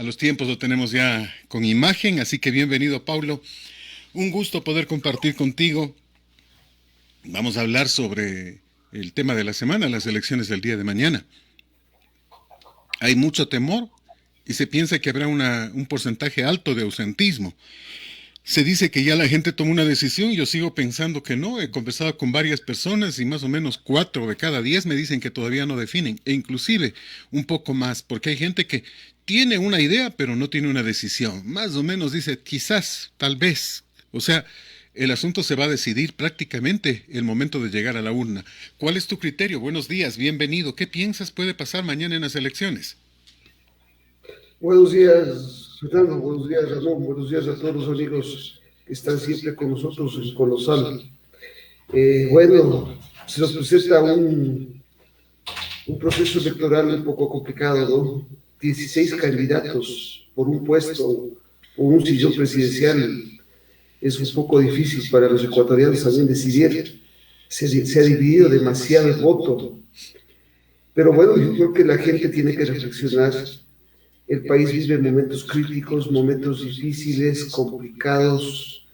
A los tiempos lo tenemos ya con imagen, así que bienvenido, Paulo. Un gusto poder compartir contigo. Vamos a hablar sobre el tema de la semana, las elecciones del día de mañana. Hay mucho temor y se piensa que habrá un porcentaje alto de ausentismo. Se dice que ya la gente tomó una decisión, yo sigo pensando que no. He conversado con varias personas y más o menos 4 de cada 10 me dicen que todavía no definen, e inclusive un poco más, porque hay gente que tiene una idea pero no tiene una decisión. Más o menos dice quizás, tal vez. O sea, el asunto se va a decidir prácticamente el momento de llegar a la urna. ¿Cuál es tu criterio? Buenos días, bienvenido. ¿Qué piensas puede pasar mañana en las elecciones? Buenos días, Fernando. Buenos días, Ramón. Buenos días a todos los amigos que están siempre con nosotros en Colosal. Bueno, se nos presenta un proceso electoral un poco complicado, ¿no? 16 candidatos por un puesto, por un sillón presidencial. Es un poco difícil para los ecuatorianos también decidir. Se ha dividido demasiado el voto. Pero bueno, yo creo que la gente tiene que reflexionar. El país vive momentos críticos, momentos difíciles, complicados,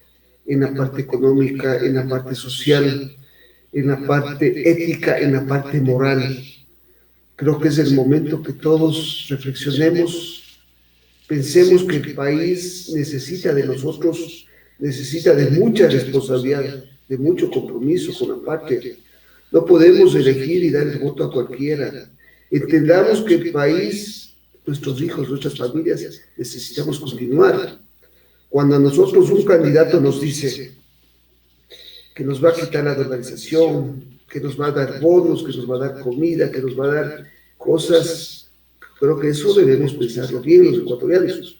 en la parte económica, en la parte social, en la parte ética, en la parte moral. Creo que es el momento que todos reflexionemos, pensemos que el país necesita de nosotros, necesita de mucha responsabilidad, de mucho compromiso con la parte. No podemos elegir y dar el voto a cualquiera. Entendamos que el país, nuestros hijos, nuestras familias, necesitamos continuar. Cuando a nosotros un candidato nos dice que nos va a quitar la dolarización, que nos va a dar bonos, que nos va a dar comida, que nos va a dar cosas, creo que eso debemos pensarlo bien los ecuatorianos,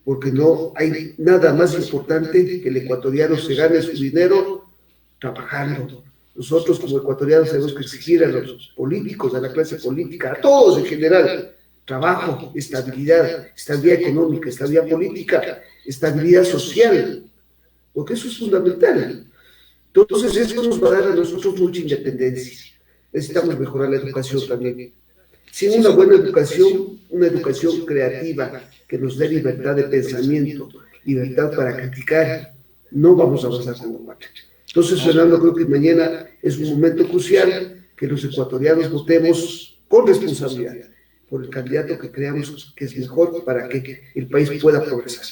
porque no hay nada más importante que el ecuatoriano se gane su dinero trabajando. Nosotros como ecuatorianos tenemos que exigir a los políticos, a la clase política, a todos en general, trabajo, estabilidad, estabilidad económica, estabilidad política, estabilidad social, porque eso es fundamental. Entonces eso nos va a dar a nosotros mucha independencia. Necesitamos mejorar la educación también. Sin una educación creativa que nos dé libertad de pensamiento, libertad para criticar, no vamos a avanzar como patria. Entonces, Fernando, creo que mañana es un momento crucial que los ecuatorianos votemos con responsabilidad por el candidato que creamos que es mejor para que el país pueda progresar.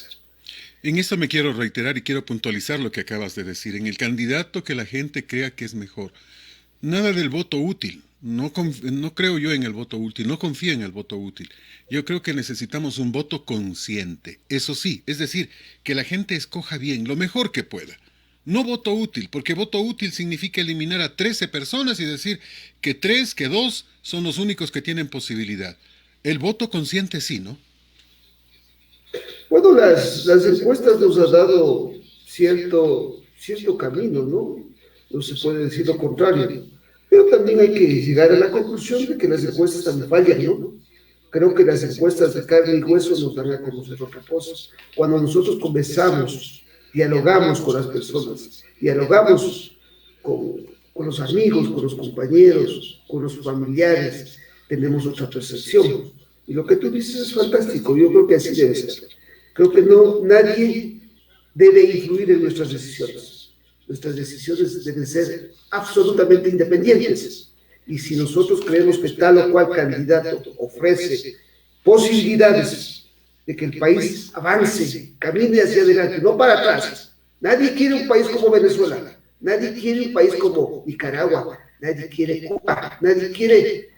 En esto me quiero reiterar y quiero puntualizar lo que acabas de decir. En el candidato que la gente crea que es mejor. Nada del voto útil. No creo yo en el voto útil, no confío en el voto útil. Yo creo que necesitamos un voto consciente. Eso sí, es decir, que la gente escoja bien, lo mejor que pueda. No voto útil, porque voto útil significa eliminar a 13 personas y decir que 3, que 2 son los únicos que tienen posibilidad. El voto consciente sí, ¿no? Bueno, las encuestas nos han dado cierto camino, ¿no? No se puede decir lo contrario. Pero también hay que llegar a la conclusión de que las encuestas también fallan, ¿no? Creo que las encuestas de carne y hueso nos dan a conocer otra cosa. Cuando nosotros conversamos, dialogamos con las personas, dialogamos con los amigos, con los compañeros, con los familiares, tenemos otra percepción. Y lo que tú dices es fantástico, yo creo que así debe ser. Creo que no, nadie debe influir en nuestras decisiones. Nuestras decisiones deben ser absolutamente independientes. Y si nosotros creemos que tal o cual candidato ofrece posibilidades de que el país avance, camine hacia adelante, no para atrás. Nadie quiere un país como Venezuela, nadie quiere un país como Nicaragua, nadie quiere Cuba, nadie quiere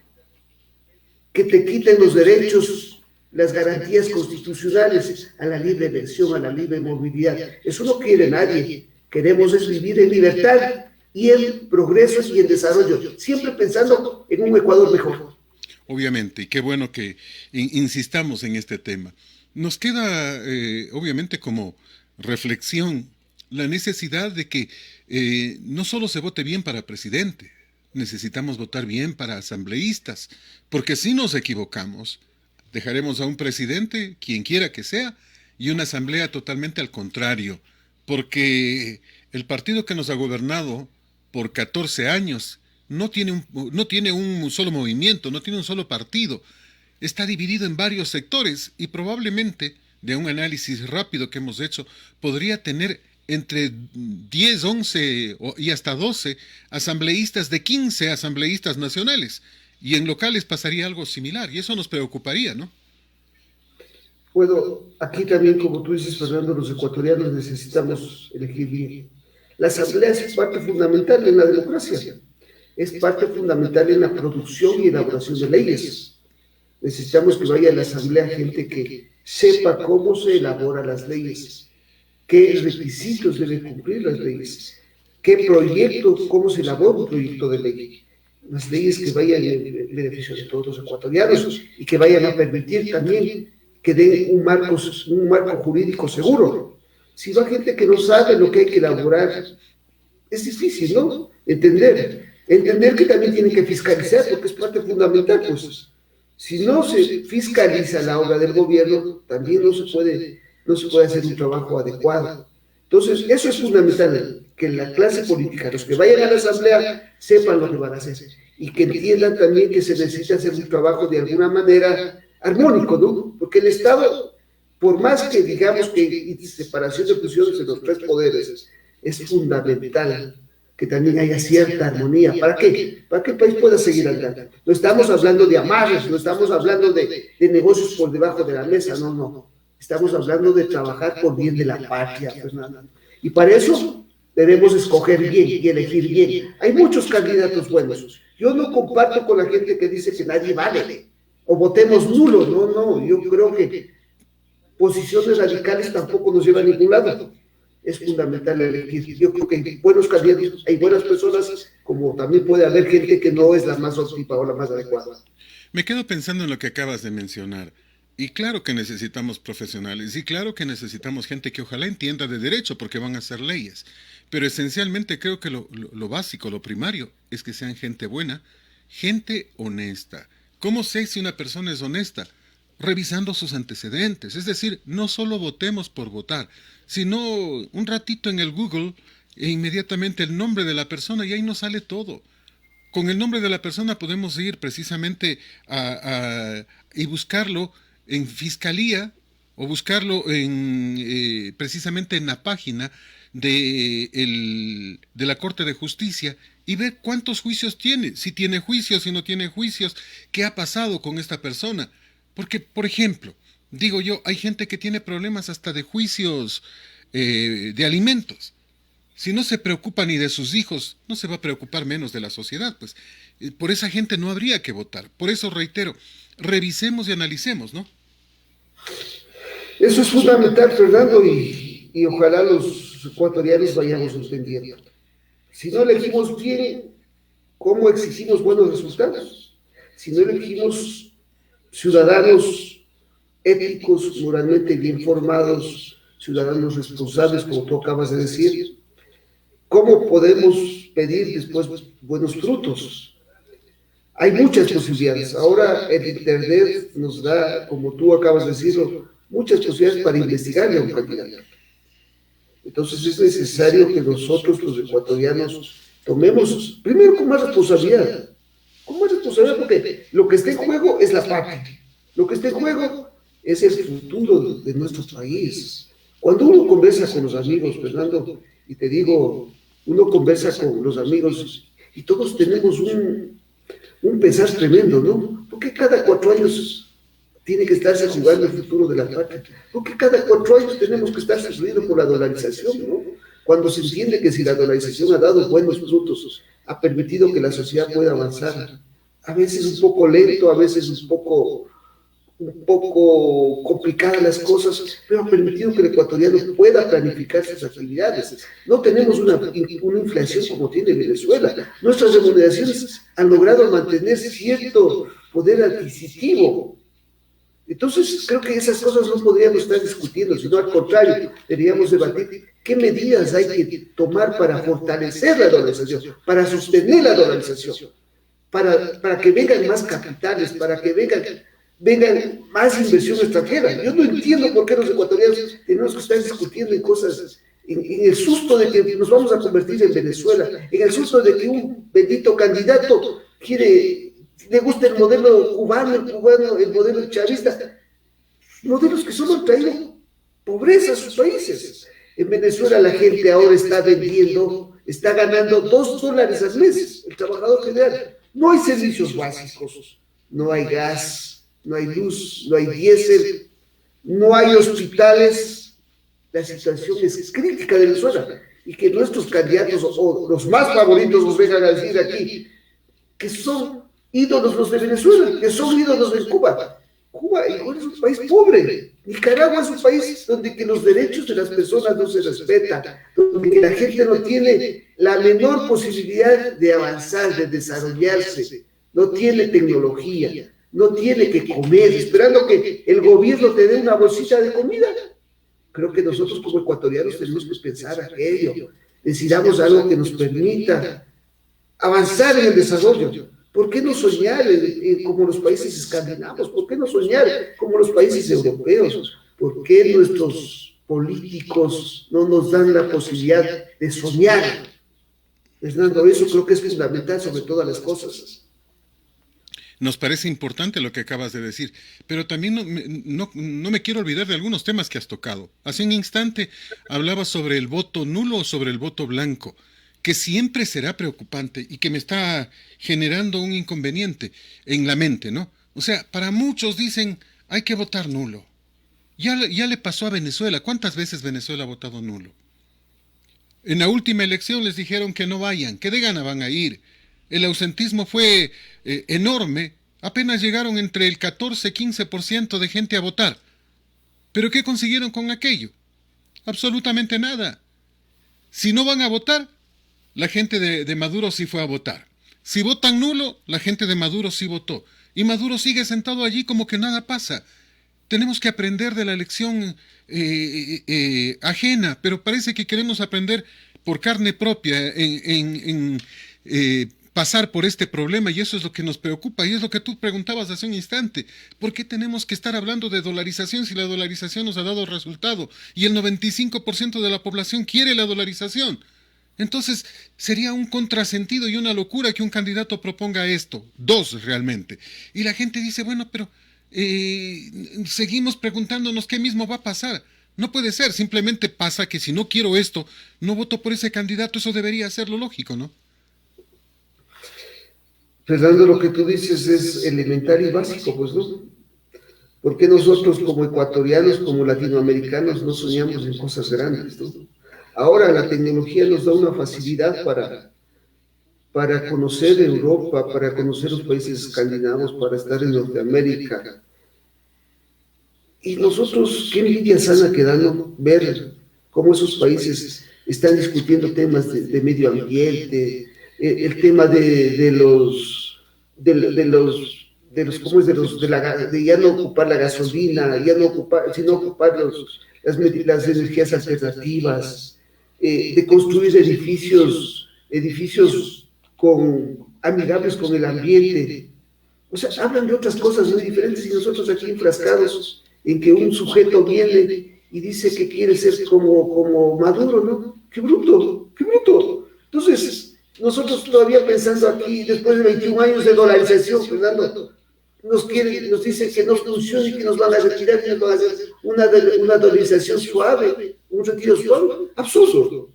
que te quiten los derechos, las garantías constitucionales a la libre elección, a la libre movilidad. Eso no quiere nadie. Queremos es vivir en libertad y en progreso y en desarrollo, siempre pensando en un Ecuador mejor. Obviamente, y qué bueno que insistamos en este tema. Nos queda, obviamente, como reflexión la necesidad de que no solo se vote bien para presidente, necesitamos votar bien para asambleístas, porque si nos equivocamos, dejaremos a un presidente, quien quiera que sea, y una asamblea totalmente al contrario, porque el partido que nos ha gobernado por 14 años no tiene un solo movimiento, no tiene un solo partido. está dividido en varios sectores y probablemente, de un análisis rápido que hemos hecho, podría tener entre 10, 11 y hasta 12 asambleístas de 15 asambleístas nacionales. Y en locales pasaría algo similar y eso nos preocuparía, ¿no? Bueno, aquí también, como tú dices, Fernando, los ecuatorianos necesitamos elegir bien. La asamblea es parte fundamental en la democracia, es parte fundamental en la producción y elaboración de leyes. Necesitamos que vaya a la asamblea gente que sepa cómo se elaboran las leyes, qué requisitos deben cumplir las leyes, qué proyecto, cómo se elabora un proyecto de ley. Las leyes que vayan en beneficio de todos los ecuatorianos y que vayan a permitir también que den un marco jurídico seguro. Si va gente que no sabe lo que hay que elaborar, es difícil, ¿no? Entender que también tienen que fiscalizar, porque es parte fundamental, pues. Si no se fiscaliza la obra del gobierno, también no se puede hacer un trabajo adecuado. Entonces, eso es fundamental, que la clase política, los que vayan a la asamblea, sepan lo que van a hacer y que entiendan también que se necesita hacer un trabajo de alguna manera armónico, ¿no? Porque el Estado, por más que digamos que hay separación de funciones en los tres poderes, es fundamental que también haya cierta armonía. ¿Para qué? Para que el país pueda seguir andando. No estamos hablando de amarres, no estamos hablando de negocios por debajo de la mesa, no. Estamos hablando de trabajar por bien de la patria, Fernando. Y para eso debemos escoger bien y elegir bien. Hay muchos candidatos buenos. Yo no comparto con la gente que dice que nadie vale, o votemos nulo, no. Yo creo que posiciones radicales tampoco nos llevan a ningún lado. Es fundamental elegir. Yo creo que hay buenos candidatos, hay buenas personas, como también puede haber gente que no es la más óptima o la más adecuada. Me quedo pensando en lo que acabas de mencionar. Y claro que necesitamos profesionales, y claro que necesitamos gente que ojalá entienda de derecho, porque van a hacer leyes. Pero esencialmente creo que lo básico, lo primario, es que sean gente buena, gente honesta. ¿Cómo sé si una persona es honesta? Revisando sus antecedentes. Es decir, no solo votemos por votar, sino un ratito en el Google e inmediatamente el nombre de la persona y ahí nos sale todo. Con el nombre de la persona podemos ir precisamente y buscarlo en fiscalía o buscarlo precisamente en la página de la Corte de Justicia y ver cuántos juicios tiene, si tiene juicios, si no tiene juicios, qué ha pasado con esta persona. Porque, por ejemplo, digo yo, hay gente que tiene problemas hasta de juicios de alimentos. Si no se preocupa ni de sus hijos, no se va a preocupar menos de la sociedad, pues. Por esa gente no habría que votar. Por eso reitero, revisemos y analicemos, ¿no? Eso es fundamental, Fernando, y ojalá los ecuatorianos vayamos entendiendo. Si no elegimos bien, ¿cómo exigimos buenos resultados? Si no elegimos ciudadanos éticos, moralmente bien formados, ciudadanos responsables, como tú acabas de decir, ¿cómo podemos pedir después buenos frutos? Hay muchas posibilidades. Ahora el Internet nos da, como tú acabas de decirlo, muchas posibilidades para investigarle a un candidato. Entonces es necesario que nosotros, los ecuatorianos, tomemos, primero con más responsabilidad, porque lo que está en juego es la patria, lo que está en juego es el futuro de nuestro país. Cuando uno conversa con los amigos, Fernando, y te digo, uno conversa con los amigos y todos tenemos un pensar tremendo, ¿no? Porque cada 4 años tiene que estarse jugando el futuro de la patria. Porque cada 4 años tenemos que estar sufriendo por la dolarización, ¿no? Cuando se entiende que si la dolarización ha dado buenos frutos, ha permitido que la sociedad pueda avanzar, a veces un poco lento, a veces un poco complicadas las cosas, pero ha permitido que el ecuatoriano pueda planificar sus actividades. No tenemos una inflación como tiene Venezuela. Nuestras remuneraciones han logrado mantener cierto poder adquisitivo. Entonces, creo que esas cosas no podríamos estar discutiendo, sino al contrario, deberíamos debatir qué medidas hay que tomar para fortalecer la dolarización, para sostener la dolarización, para que vengan más capitales, para que vengan más inversión extranjera. Yo no entiendo por qué los ecuatorianos tenemos que estar discutiendo en cosas, en el susto de que nos vamos a convertir en Venezuela, en el susto de que un bendito candidato le gusta el modelo cubano, el modelo chavista, modelos que solo han traído pobreza a sus países. En Venezuela la gente ahora está vendiendo, está ganando $2 al mes, el trabajador general. No hay servicios básicos, no hay gas, no hay luz, no hay diésel, no hay hospitales. La situación es crítica de Venezuela y que nuestros candidatos o los más favoritos nos vengan a decir aquí que son ídolos los de Venezuela, que son ídolos de Cuba. Cuba igual es un país pobre. Nicaragua es un país donde que los derechos de las personas no se respetan, donde que la gente no tiene la menor posibilidad de avanzar, de desarrollarse, no tiene tecnología, no tiene que comer, esperando que el gobierno te dé una bolsita de comida. Creo que nosotros como ecuatorianos tenemos que pensar aquello, decidamos algo que nos permita avanzar en el desarrollo. ¿Por qué no soñar como los países escandinavos? ¿Por qué no soñar como los países europeos? ¿Por qué nuestros políticos no nos dan la posibilidad de soñar? Fernando, eso creo que es fundamental sobre todas las cosas. Nos parece importante lo que acabas de decir, pero también no me quiero olvidar de algunos temas que has tocado. Hace un instante hablabas sobre el voto nulo o sobre el voto blanco, que siempre será preocupante y que me está generando un inconveniente en la mente, ¿no? O sea, para muchos dicen, hay que votar nulo. Ya le pasó a Venezuela. ¿Cuántas veces Venezuela ha votado nulo? En la última elección les dijeron que no vayan, que de gana van a ir. El ausentismo fue enorme. Apenas llegaron entre el 14-15% de gente a votar. ¿Pero qué consiguieron con aquello? Absolutamente nada. Si no van a votar, la gente de Maduro sí fue a votar. Si votan nulo, la gente de Maduro sí votó. Y Maduro sigue sentado allí como que nada pasa. Tenemos que aprender de la elección ajena, pero parece que queremos aprender por carne propia en pasar por este problema, y eso es lo que nos preocupa, y es lo que tú preguntabas hace un instante. ¿Por qué tenemos que estar hablando de dolarización si la dolarización nos ha dado resultado? Y el 95% de la población quiere la dolarización. Entonces, sería un contrasentido y una locura que un candidato proponga esto, dos realmente. Y la gente dice, bueno, pero seguimos preguntándonos qué mismo va a pasar. No puede ser, simplemente pasa que si no quiero esto, no voto por ese candidato, eso debería ser lo lógico, ¿no? Fernando, lo que tú dices es elemental y básico, pues, ¿no? ¿Por qué nosotros como ecuatorianos, como latinoamericanos, no soñamos en cosas grandes, ¿no? Ahora la tecnología nos da una facilidad para conocer Europa, para conocer los países escandinavos, para estar en Norteamérica. Y nosotros, qué envidia sana que dan ver cómo esos países están discutiendo temas de medio ambiente, el tema de ya no ocupar la gasolina, ya no ocupar, sino ocupar las energías alternativas, de construir edificios amigables con el ambiente. O sea, hablan de otras cosas muy diferentes y nosotros aquí enfrascados en que un sujeto viene y dice que quiere ser como Maduro, ¿no? ¡Qué bruto! ¡Qué bruto! Entonces, nosotros todavía pensando aquí, después de 21 años de dolarización, Fernando, nos dicen que no funciona y que nos van a retirar, que nos van a hacer una dolarización suave, un retiro suave. Absurdo.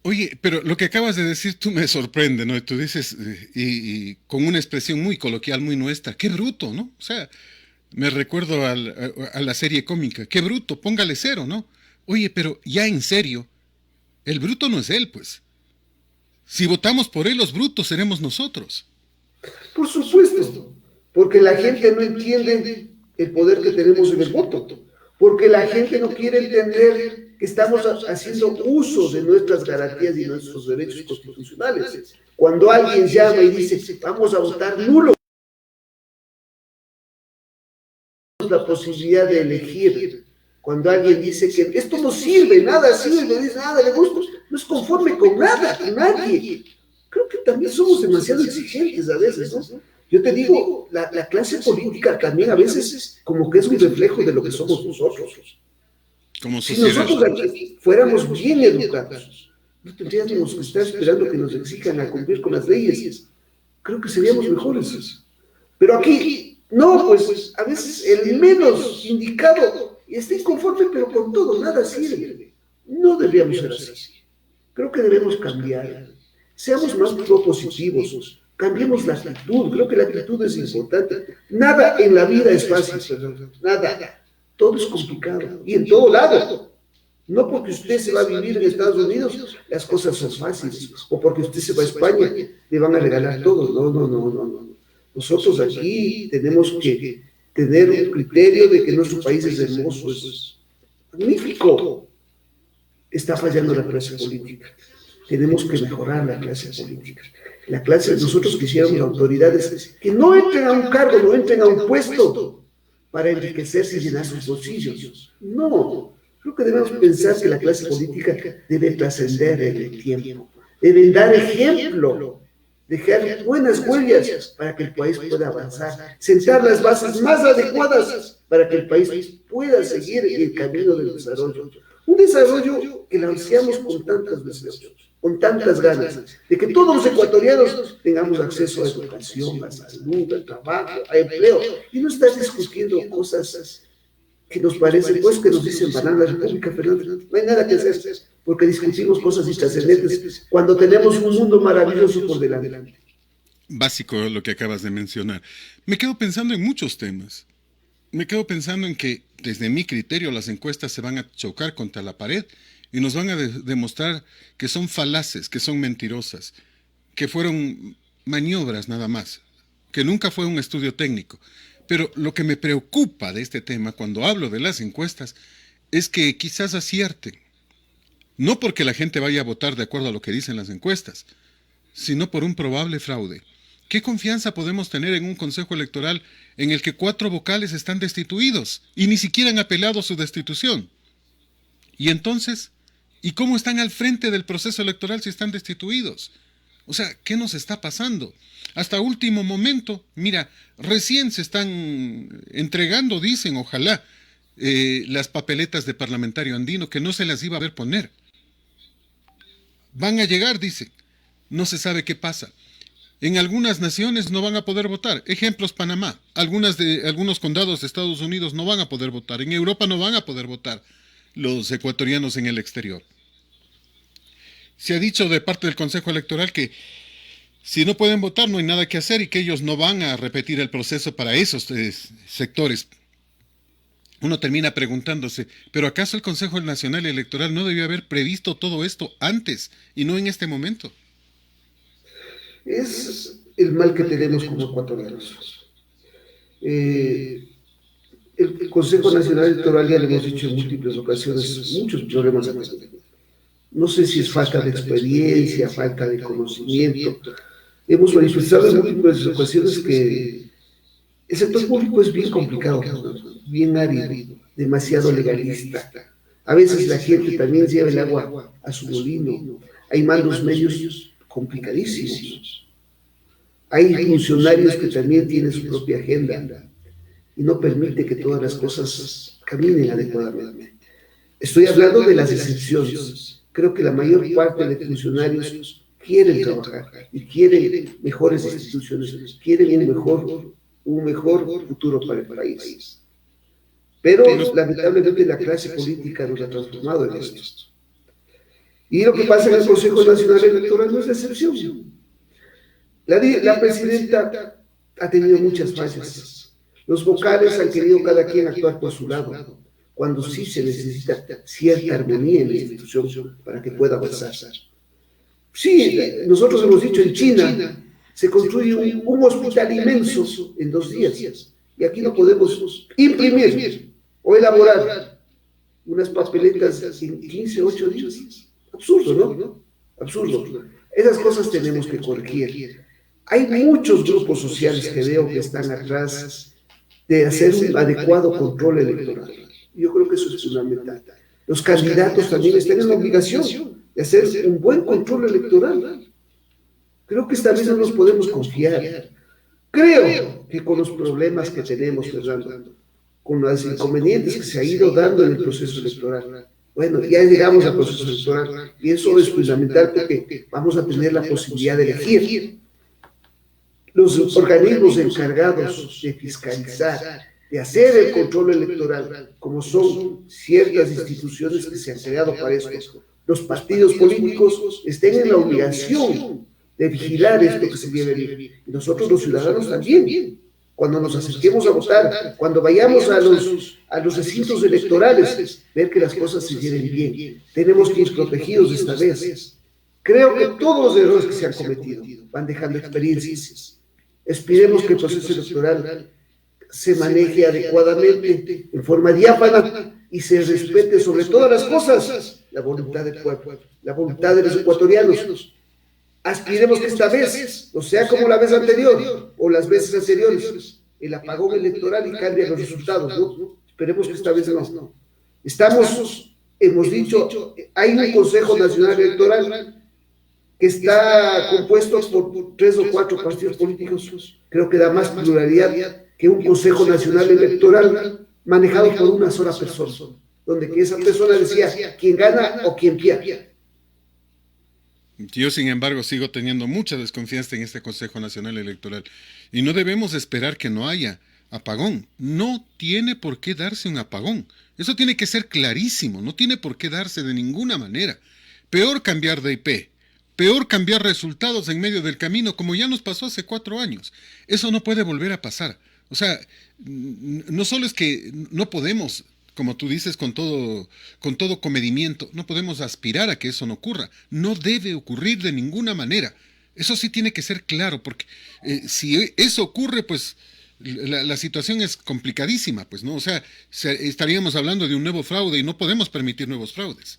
Oye, pero lo que acabas de decir tú me sorprende, ¿no? Tú dices, y con una expresión muy coloquial, muy nuestra, qué bruto, ¿no? O sea, me recuerdo a la serie cómica, qué bruto, póngale cero, ¿no? Oye, pero ya en serio, el bruto no es él, pues. Si votamos por él, los brutos seremos nosotros. Por supuesto, porque la gente no entiende el poder que tenemos en el voto, porque la gente no quiere entender que estamos haciendo uso de nuestras garantías y nuestros derechos constitucionales. Cuando alguien llama y dice, vamos a votar nulo, la posibilidad de elegir. Cuando alguien dice que esto no sirve, nada sirve, dice nada le gusta, no es conforme con nada, con nadie. Creo que también somos demasiado exigentes a veces, ¿no? Yo te digo, la clase política también a veces como que es un reflejo de lo que somos nosotros. Como si nosotros aquí fuéramos bien educados, no tendríamos que estar esperando que nos exijan a cumplir con las leyes. Creo que seríamos mejores. Pero aquí, no, pues a veces el menos indicado está inconforme, pero con todo, nada sirve. No deberíamos ser así. Creo que debemos cambiar. Seamos más propositivos. Cambiemos la actitud. Creo que la actitud es importante. Nada en la vida es fácil, nada. Todo es complicado. Y en todo lado. No porque usted se va a vivir en Estados Unidos, las cosas son fáciles. O porque usted se va a España, le van a regalar todo. No. Nosotros aquí tenemos que tener un criterio de que nuestro país es hermoso, es magnífico. Está fallando la clase política. Tenemos que mejorar la clase política. Nosotros quisiéramos autoridades que no entren a un cargo, no entren a un puesto para enriquecerse y llenar sus bolsillos. No, creo que debemos pensar que la clase política debe trascender en el tiempo. Deben dar ejemplo, dejar buenas huellas para que el país pueda avanzar, sentar las bases más adecuadas para que el país pueda seguir el camino del desarrollo. Un desarrollo que lo ansiamos con tantos deseos, con tantas ganas, de que todos los ecuatorianos tengamos acceso a educación, a salud, a trabajo, a empleo, y no estar discutiendo cosas que nos parecen, pues que nos dicen banal la República, Fernando. No hay nada que hacer, porque discutimos cosas intrascendentes cuando tenemos un mundo maravilloso por delante. Básico lo que acabas de mencionar. Me quedo pensando en muchos temas. Me quedo pensando en que, desde mi criterio, las encuestas se van a chocar contra la pared y nos van a demostrar que son falaces, que son mentirosas, que fueron maniobras nada más, que nunca fue un estudio técnico. Pero lo que me preocupa de este tema cuando hablo de las encuestas es que quizás acierten. No porque la gente vaya a votar de acuerdo a lo que dicen las encuestas, sino por un probable fraude. ¿Qué confianza podemos tener en un consejo electoral en el que 4 vocales están destituidos y ni siquiera han apelado a su destitución? Y entonces, ¿y cómo están al frente del proceso electoral si están destituidos? O sea, ¿qué nos está pasando? Hasta último momento, mira, recién se están entregando, dicen, ojalá, las papeletas de parlamentario andino que no se las iba a ver poner. Van a llegar, dicen. No se sabe qué pasa. En algunas naciones no van a poder votar. Ejemplos, Panamá. Algunos condados de Estados Unidos no van a poder votar. En Europa no van a poder votar los ecuatorianos en el exterior. Se ha dicho de parte del Consejo Electoral que si no pueden votar no hay nada que hacer y que ellos no van a repetir el proceso para esos sectores. Uno termina preguntándose, ¿pero acaso el Consejo Nacional Electoral no debió haber previsto todo esto antes y no en este momento? Es el mal que tenemos como ecuatorianos. El Consejo Nacional Electoral, ya lo hemos dicho en múltiples ocasiones, muchos problemas han tenido. No sé si es falta de experiencia, falta de conocimiento. Hemos manifestado en múltiples ocasiones que el sector público es bien complicado, bien árido, demasiado legalista. A veces la gente también lleva el agua a su molino. Hay mandos medios complicadísimos. Hay funcionarios que también tienen su propia agenda y no permite que todas las cosas caminen adecuadamente. Estoy hablando de las excepciones. Creo que la mayor parte de funcionarios quieren trabajar y quieren mejores instituciones, quieren un mejor futuro para el país. Pero lamentablemente la clase política nos ha transformado en esto. Y lo que pasa en el Consejo Nacional Electoral no es la excepción. La presidenta ha tenido muchas fallas. Los vocales han querido cada quien actuar por su lado, cuando sí se necesita cierta armonía en la institución para que pueda avanzar. Sí, nosotros hemos dicho, en China se construye un hospital inmenso en 2 días, y aquí no podemos imprimir o elaborar unas papeletas en 15, 8 días. Absurdo, ¿no? Absurdo. Esas cosas tenemos que corregir. Hay muchos grupos sociales que veo que están atrás de hacer un adecuado control electoral. Yo creo que eso es fundamental. Los candidatos también están en la obligación de hacer un buen control electoral. Creo que esta vez no nos podemos confiar. Creo que con los problemas que tenemos, Fernando, con los inconvenientes que se ha ido dando en el proceso electoral, bueno, ya llegamos al proceso electoral y eso es fundamental porque vamos a tener la posibilidad de elegir. los organismos encargados de fiscalizar, de hacer el control electoral, como son ciertas instituciones que se han creado para esto, los partidos políticos estén en la obligación de vigilar esto que se debe venir. Y nosotros los ciudadanos también, cuando nos acerquemos a votar, cuando vayamos a los recintos electorales, ver que las cosas se lleven bien. Tenemos que ir protegidos esta vez. Creo que todos los errores que se han cometido van dejando experiencias. Esperemos que el proceso electoral se maneje adecuadamente, en forma diáfana, y se respete sobre todas las cosas la voluntad del pueblo, la voluntad de los ecuatorianos. Aspiremos que esta vez no sea como la vez anterior o las veces anteriores, el apagón electoral y cambia los resultados, ¿no? Esperemos que esta vez no. Hemos dicho, hay un Consejo Nacional Electoral que está compuesto por 3 o 4 partidos políticos. Creo que da más pluralidad que un Consejo Nacional Electoral manejado por una sola persona, donde que esa persona decía quién gana o quién pierde. Yo, sin embargo, sigo teniendo mucha desconfianza en este Consejo Nacional Electoral. Y no debemos esperar que no haya apagón. No tiene por qué darse un apagón. Eso tiene que ser clarísimo. No tiene por qué darse de ninguna manera. Peor cambiar de IP. Peor cambiar resultados en medio del camino, como ya nos pasó hace 4 años. Eso no puede volver a pasar. O sea, no solo es que no podemos, como tú dices, con todo comedimiento, no podemos aspirar a que eso no ocurra. No debe ocurrir de ninguna manera. Eso sí tiene que ser claro, porque si eso ocurre, pues la situación es complicadísima, pues, ¿no? O sea, estaríamos hablando de un nuevo fraude y no podemos permitir nuevos fraudes.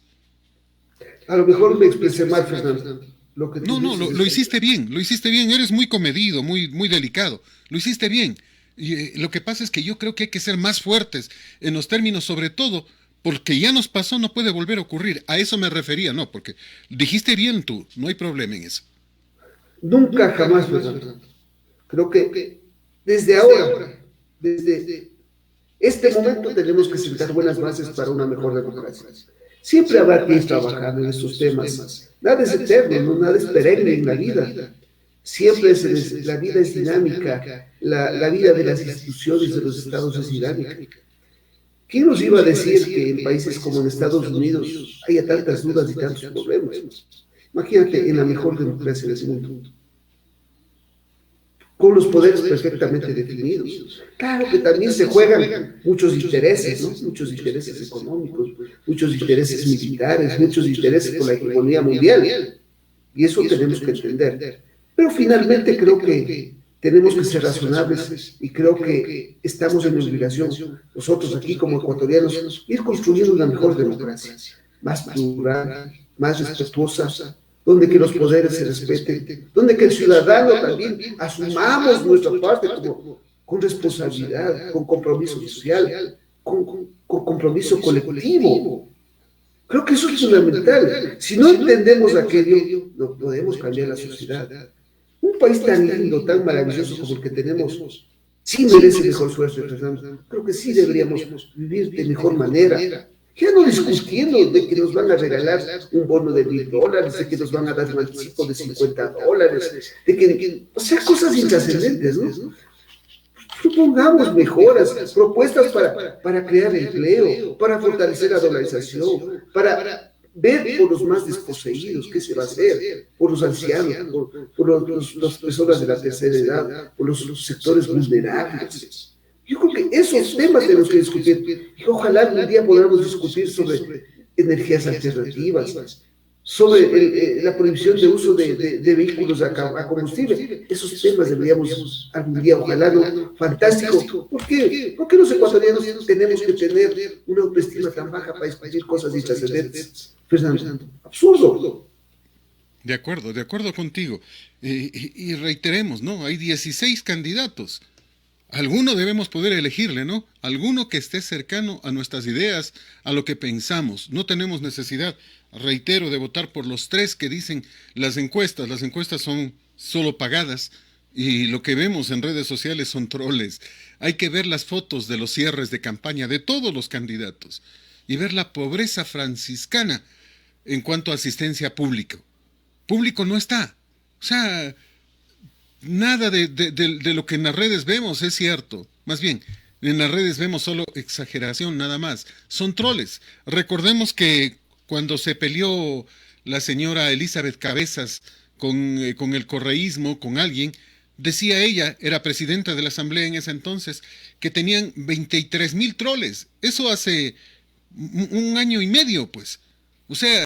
A lo mejor me expresé mal, Fernando. Lo hiciste bien, eres muy comedido, muy delicado, lo hiciste bien. Y lo que pasa es que yo creo que hay que ser más fuertes en los términos, sobre todo, porque ya nos pasó, no puede volver a ocurrir. A eso me refería, no, porque dijiste bien tú, no hay problema en eso. Nunca, jamás, Fernando. Creo que desde ahora, desde este momento, tenemos que sentar buenas bases para una mejor democracia. Siempre habrá que ir trabajando en estos temas. Nada es eterno, ¿no? Nada es perenne en la vida. Siempre la vida es dinámica, la vida de las instituciones de los estados es dinámica. ¿Quién nos iba a decir que en países como en Estados Unidos haya tantas dudas y tantos problemas? Imagínate en la mejor democracia del mundo, con los poderes perfectamente definidos. Claro que también se juegan muchos intereses, ¿no? Muchos intereses económicos, muchos intereses militares, muchos intereses por la hegemonía mundial. Y eso tenemos que entender. Pero finalmente creo que tenemos que ser razonables y creo que estamos en obligación, nosotros aquí como ecuatorianos, ir construyendo una mejor democracia, más plural, más respetuosa, donde que los poderes se respeten, donde que el ciudadano también asumamos nuestra parte con responsabilidad, con compromiso social, con compromiso colectivo. Creo que eso es fundamental. Si no entendemos aquello, no podemos cambiar la sociedad. Un país tan lindo, tan maravilloso como el que tenemos, sí merece mejor suerte, Fernando. Creo que sí deberíamos vivir de mejor manera. Ya no discutiendo de que nos van a regalar un bono de $1,000, de que nos van a dar un anticipo de $50, o sea, cosas intrascendentes, ¿no? Propongamos mejoras, propuestas para crear empleo, para fortalecer la dolarización, para ver por los más desposeídos qué se va a hacer, por los ancianos, por las personas de la tercera edad, por los sectores vulnerables. Yo creo que esos temas tenemos que discutir. Y ojalá algún día podamos discutir sobre energías alternativas, sobre la prohibición de uso de vehículos a combustible. Esos temas deberíamos algún día, ojalá, ¿no? Fantástico. ¿Por qué? ¿Por qué los ecuatorianos tenemos que tener una autoestima tan baja para discutir cosas intrascendentes? Fernando, absurdo. De acuerdo contigo. Y reiteremos, ¿no? Hay 16 candidatos. Alguno debemos poder elegirle, ¿no? Alguno que esté cercano a nuestras ideas, a lo que pensamos. No tenemos necesidad, reitero, de votar por los 3 que dicen las encuestas. Las encuestas son solo pagadas y lo que vemos en redes sociales son troles. Hay que ver las fotos de los cierres de campaña de todos los candidatos y ver la pobreza franciscana en cuanto a asistencia pública. Público no está. O sea, Nada de lo que en las redes vemos es cierto. Más bien, en las redes vemos solo exageración, nada más. Son troles. Recordemos que cuando se peleó la señora Elizabeth Cabezas con el correísmo, con alguien, decía ella, era presidenta de la asamblea en ese entonces, que tenían 23,000 troles. Eso hace un año y medio, pues. O sea,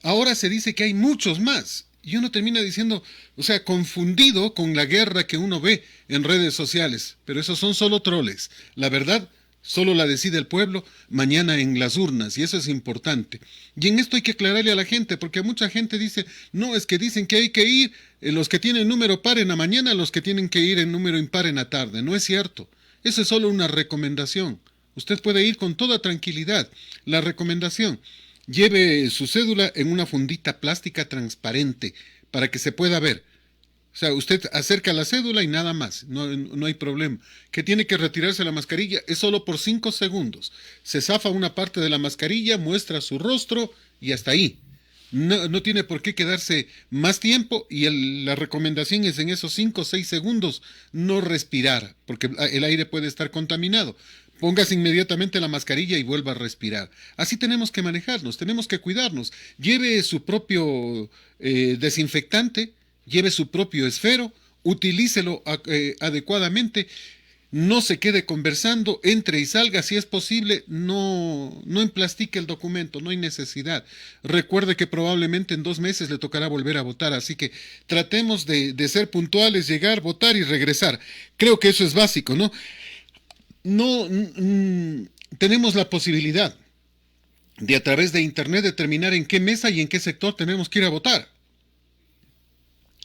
ahora se dice que hay muchos más. Y uno termina diciendo, o sea, confundido con la guerra que uno ve en redes sociales. Pero esos son solo troles. La verdad solo la decide el pueblo mañana en las urnas, y eso es importante. Y en esto hay que aclararle a la gente, porque mucha gente dice, no, es que dicen que hay que ir, los que tienen número par en la mañana, los que tienen que ir en número impar en la tarde. No es cierto. Eso es solo una recomendación. Usted puede ir con toda tranquilidad. La recomendación, lleve su cédula en una fundita plástica transparente para que se pueda ver. O sea, usted acerca la cédula y nada más, no hay problema. Que tiene que retirarse la mascarilla es solo por 5 segundos. Se zafa una parte de la mascarilla, muestra su rostro y hasta ahí. No tiene por qué quedarse más tiempo y la recomendación es en esos 5 o 6 segundos no respirar, porque el aire puede estar contaminado. Póngase inmediatamente la mascarilla y vuelva a respirar. Así tenemos que manejarnos, tenemos que cuidarnos. Lleve su propio desinfectante, lleve su propio esfero, utilícelo adecuadamente, no se quede conversando, entre y salga, si es posible, no emplastique el documento, no hay necesidad. Recuerde que probablemente en 2 meses le tocará volver a votar, así que tratemos de ser puntuales, llegar, votar y regresar. Creo que eso es básico, ¿no? No tenemos la posibilidad de a través de Internet determinar en qué mesa y en qué sector tenemos que ir a votar.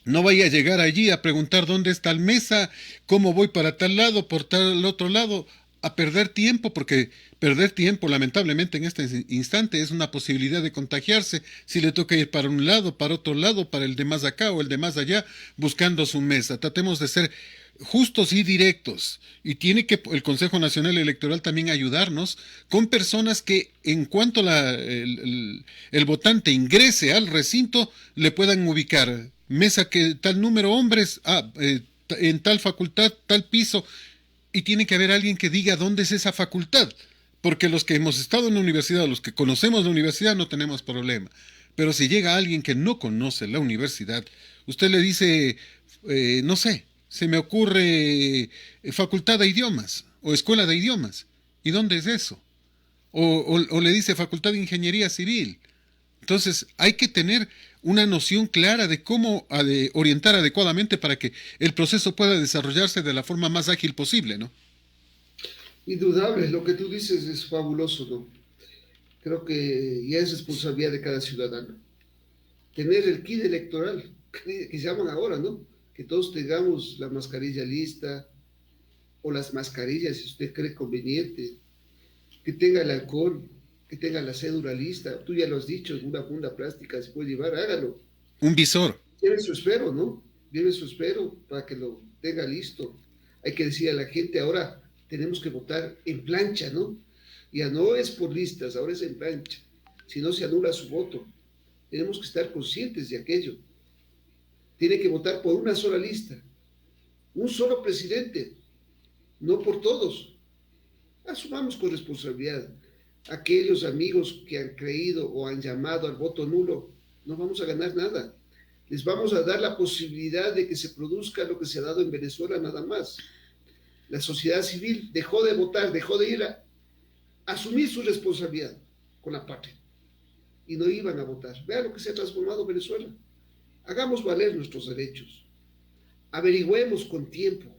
No vaya a llegar allí a preguntar dónde está la mesa, cómo voy para tal lado, por tal otro lado, a perder tiempo, porque perder tiempo lamentablemente en este instante es una posibilidad de contagiarse si le toca ir para un lado, para otro lado, para el de más acá o el de más allá, buscando su mesa. Tratemos de ser justos y directos. Y tiene que el Consejo Nacional Electoral también ayudarnos con personas que en cuanto el votante ingrese al recinto le puedan ubicar mesa que tal número hombres, en tal facultad, tal piso, y tiene que haber alguien que diga dónde es esa facultad, porque los que hemos estado en la universidad, los que conocemos la universidad, no tenemos problema. Pero si llega alguien que no conoce la universidad, usted le dice, no sé, se me ocurre facultad de idiomas o escuela de idiomas. ¿Y dónde es eso? O le dice facultad de ingeniería civil. Entonces hay que tener una noción clara de cómo de orientar adecuadamente para que el proceso pueda desarrollarse de la forma más ágil posible, ¿no? Indudable, lo que tú dices es fabuloso, ¿no? Creo que ya es responsabilidad de cada ciudadano. Tener el kit electoral, que se llaman ahora, ¿no? Que todos tengamos la mascarilla lista, o las mascarillas, si usted cree conveniente, que tenga el alcohol, que tenga la cédula lista. Tú ya lo has dicho, en una funda plástica se puede llevar, hágalo. Un visor. Lleve su espero, ¿no? Lleve su espero para que lo tenga listo. Hay que decir a la gente, ahora tenemos que votar en plancha, ¿no? Ya no es por listas, ahora es en plancha. Si no, se anula su voto. Tenemos que estar conscientes de aquello. Tiene que votar por una sola lista, un solo presidente, no por todos. Asumamos con responsabilidad. Aquellos amigos que han creído o han llamado al voto nulo, no vamos a ganar nada. Les vamos a dar la posibilidad de que se produzca lo que se ha dado en Venezuela nada más. La sociedad civil dejó de votar, dejó de ir a asumir su responsabilidad con la patria y no iban a votar. Vean lo que se ha transformado Venezuela. Hagamos valer nuestros derechos. Averigüemos con tiempo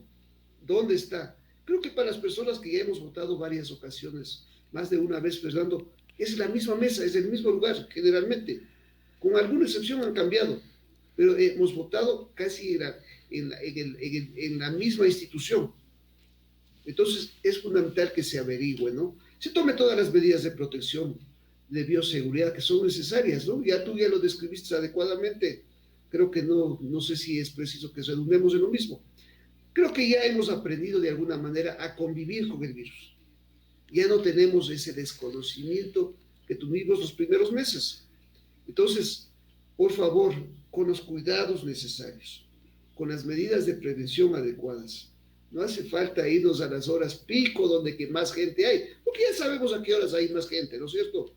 dónde está. Creo que para las personas que ya hemos votado varias ocasiones, más de una vez, Fernando, es la misma mesa, es el mismo lugar, generalmente. Con alguna excepción han cambiado, pero hemos votado casi en la misma institución. Entonces, es fundamental que se averigüe, ¿no? Se tome todas las medidas de protección, de bioseguridad que son necesarias, ¿no? Ya tú ya lo describiste adecuadamente. Creo que no sé si es preciso que redundemos en lo mismo. Creo que ya hemos aprendido de alguna manera a convivir con el virus. Ya no tenemos ese desconocimiento que tuvimos los primeros meses. Entonces, por favor, con los cuidados necesarios, con las medidas de prevención adecuadas. No hace falta irnos a las horas pico donde que más gente hay, porque ya sabemos a qué horas hay más gente, ¿no es cierto?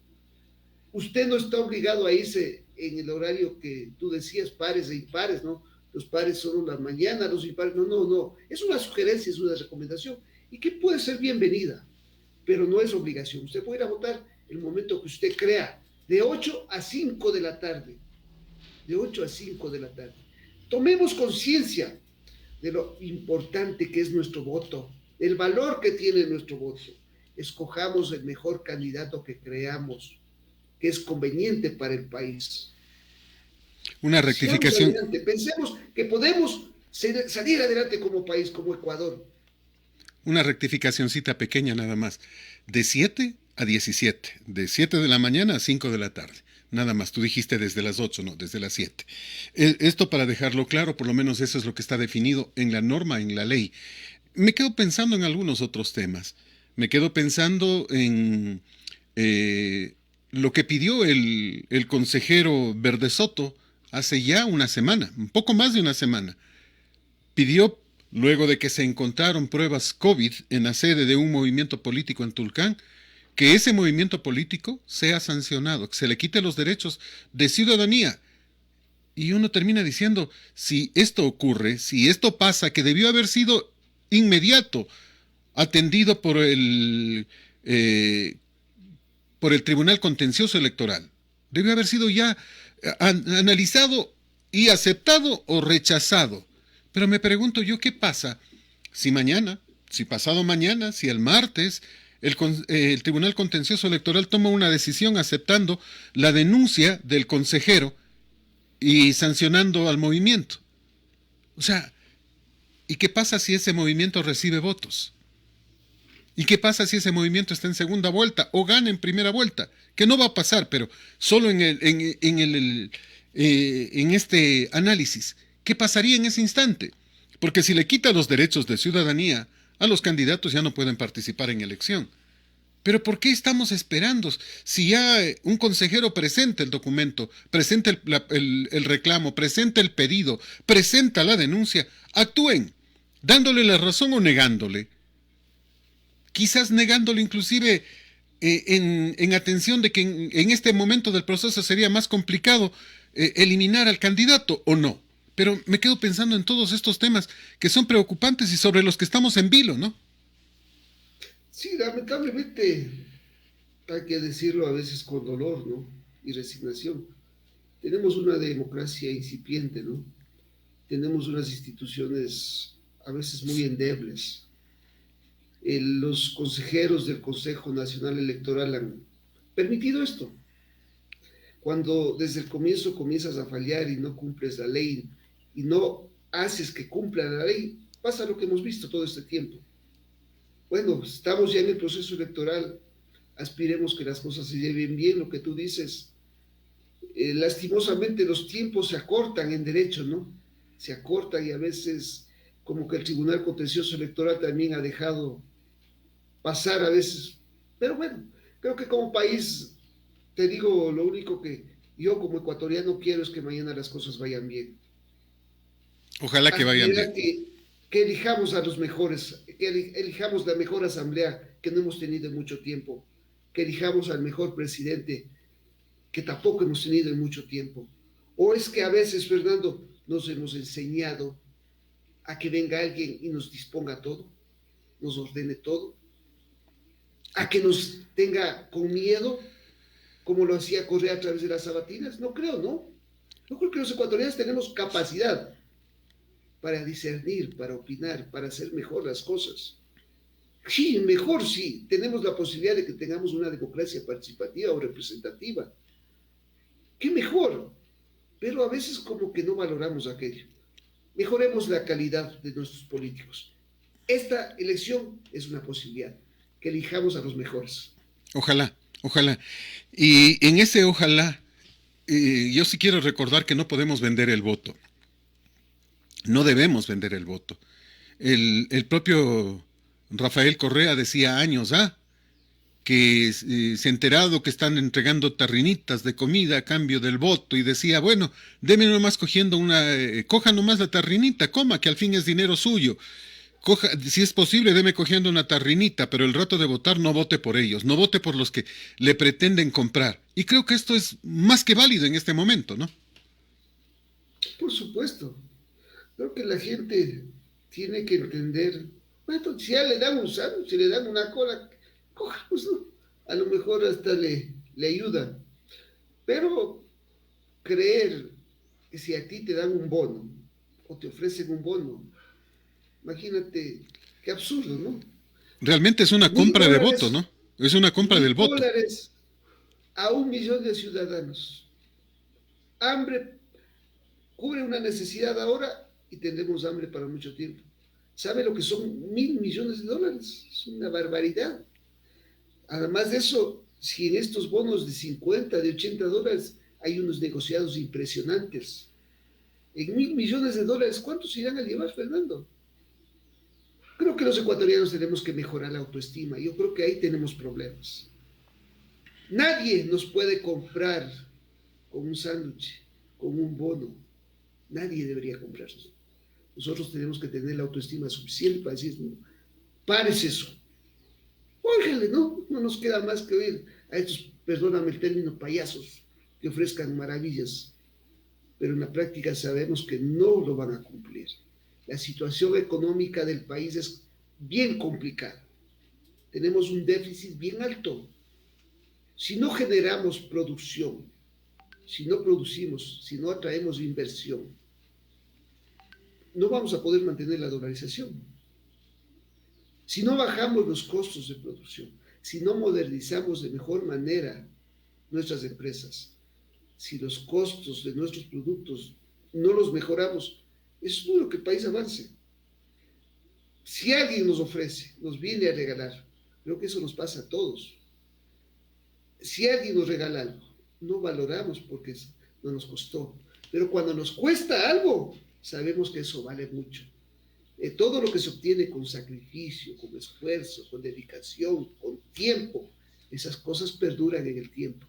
Usted no está obligado a irse en el horario que tú decías, pares e impares, ¿no? Los pares son la mañana, los impares, no, no, no. Es una sugerencia, es una recomendación y que puede ser bienvenida, pero no es obligación. Usted puede ir a votar el momento que usted crea, de 8 a 5 de la tarde. De 8 a 5 de la tarde. Tomemos conciencia de lo importante que es nuestro voto, del valor que tiene nuestro voto. Escojamos el mejor candidato que creamos, que es conveniente para el país. Una rectificación. Pensemos que podemos salir adelante como país, como Ecuador. Una rectificacioncita pequeña nada más. De 7 a 17. De 7 de la mañana a 5 de la tarde. Nada más. Tú dijiste desde las 8, no, desde las 7. Esto para dejarlo claro, por lo menos eso es lo que está definido en la norma, en la ley. Me quedo pensando en algunos otros temas. Me quedo pensando en lo que pidió el consejero Verdesoto hace ya una semana, un poco más de una semana. Pidió, luego de que se encontraron pruebas COVID en la sede de un movimiento político en Tulcán, que ese movimiento político sea sancionado, que se le quite los derechos de ciudadanía. Y uno termina diciendo, si esto ocurre, si esto pasa, que debió haber sido inmediato, atendido por el Tribunal Contencioso Electoral, debió haber sido ya analizado y aceptado o rechazado. Pero me pregunto yo, ¿qué pasa si mañana, si pasado mañana, si el martes, el Tribunal Contencioso Electoral toma una decisión aceptando la denuncia del consejero y sancionando al movimiento? O sea, ¿y qué pasa si ese movimiento recibe votos? ¿Y qué pasa si ese movimiento está en segunda vuelta o gana en primera vuelta? Que no va a pasar, pero solo en este análisis. ¿Qué pasaría en ese instante? Porque si le quita los derechos de ciudadanía, a los candidatos ya no pueden participar en elección. Pero ¿por qué estamos esperando? Si ya un consejero presenta el documento, presenta el reclamo, presenta el pedido, presenta la denuncia, actúen, dándole la razón o negándole. Quizás negándole inclusive en atención de que en este momento del proceso sería más complicado eliminar al candidato o no. Pero me quedo pensando en todos estos temas que son preocupantes y sobre los que estamos en vilo, ¿no? Sí, lamentablemente hay que decirlo a veces con dolor, ¿no? Y resignación. Tenemos una democracia incipiente, ¿no? Tenemos unas instituciones a veces muy endebles. Los consejeros del Consejo Nacional Electoral han permitido esto. Cuando desde el comienzo comienzas a fallar y no cumples la ley y no haces que cumpla la ley, pasa lo que hemos visto todo este tiempo. Bueno, estamos ya en el proceso electoral, aspiremos que las cosas se lleven bien, lo que tú dices. Lastimosamente los tiempos se acortan en derecho, ¿no? Se acortan y a veces como que el Tribunal Contencioso Electoral también ha dejado pasar a veces. Pero bueno, creo que como país, te digo, lo único que yo como ecuatoriano quiero es que mañana las cosas vayan bien. Ojalá que vayan bien. Que elijamos a los mejores, que elijamos la mejor asamblea que no hemos tenido en mucho tiempo, que elijamos al mejor presidente que tampoco hemos tenido en mucho tiempo. O es que a veces, Fernando, nos hemos enseñado a que venga alguien y nos disponga todo, nos ordene todo, a que nos tenga con miedo, como lo hacía Correa a través de las sabatinas. No creo, ¿no? Yo creo que los ecuatorianos tenemos capacidad para discernir, para opinar, para hacer mejor las cosas. Sí, mejor sí, tenemos la posibilidad de que tengamos una democracia participativa o representativa. ¡Qué mejor! Pero a veces como que no valoramos aquello. Mejoremos la calidad de nuestros políticos. Esta elección es una posibilidad, que elijamos a los mejores. Ojalá, ojalá. Y en ese ojalá, yo sí quiero recordar que no podemos vender el voto. No debemos vender el voto. El propio Rafael Correa decía años, que se ha enterado que están entregando tarrinitas de comida a cambio del voto y decía, bueno, deme nomás cogiendo coja nomás la tarrinita, coma, que al fin es dinero suyo. Coja, si es posible, deme cogiendo una tarrinita, pero el rato de votar no vote por ellos, no vote por los que le pretenden comprar. Y creo que esto es más que válido en este momento, ¿no? Por supuesto. Creo que la gente tiene que entender, bueno, si ya le dan un sándwich, si le dan una cola, coja, pues no. A lo mejor hasta le ayuda. Pero creer que si a ti te dan un bono o te ofrecen un bono, imagínate, qué absurdo, ¿no? Realmente es una Mil compra de voto, dólares, ¿no? Es una compra del mil voto. dólares a 1 millón de ciudadanos. Hambre cubre una necesidad ahora y tendremos hambre para mucho tiempo. ¿Sabe lo que son 1.000 millones de dólares? Es una barbaridad. Además de eso, si en estos bonos de 50, de 80 dólares, hay unos negociados impresionantes. En 1.000 millones de dólares, ¿cuántos irán a llevar, Fernando? Creo que los ecuatorianos tenemos que mejorar la autoestima. Yo creo que ahí tenemos problemas. Nadie nos puede comprar con un sándwich, con un bono. Nadie debería comprarnos. Nosotros tenemos que tener la autoestima suficiente para decir, no, pares eso. Óigale, no, no nos queda más que oír a estos, perdóname el término, payasos que ofrezcan maravillas, pero en la práctica sabemos que no lo van a cumplir. La situación económica del país es bien complicada. Tenemos un déficit bien alto. Si no generamos producción, si no producimos, si no atraemos inversión, no vamos a poder mantener la dolarización. Si no bajamos los costos de producción, si no modernizamos de mejor manera nuestras empresas, si los costos de nuestros productos no los mejoramos, es duro que el país avance. Si alguien nos ofrece, nos viene a regalar, creo que eso nos pasa a todos. Si alguien nos regala algo, no valoramos porque no nos costó. Pero cuando nos cuesta algo, sabemos que eso vale mucho. Todo lo que se obtiene con sacrificio, con esfuerzo, con dedicación, con tiempo, esas cosas perduran en el tiempo.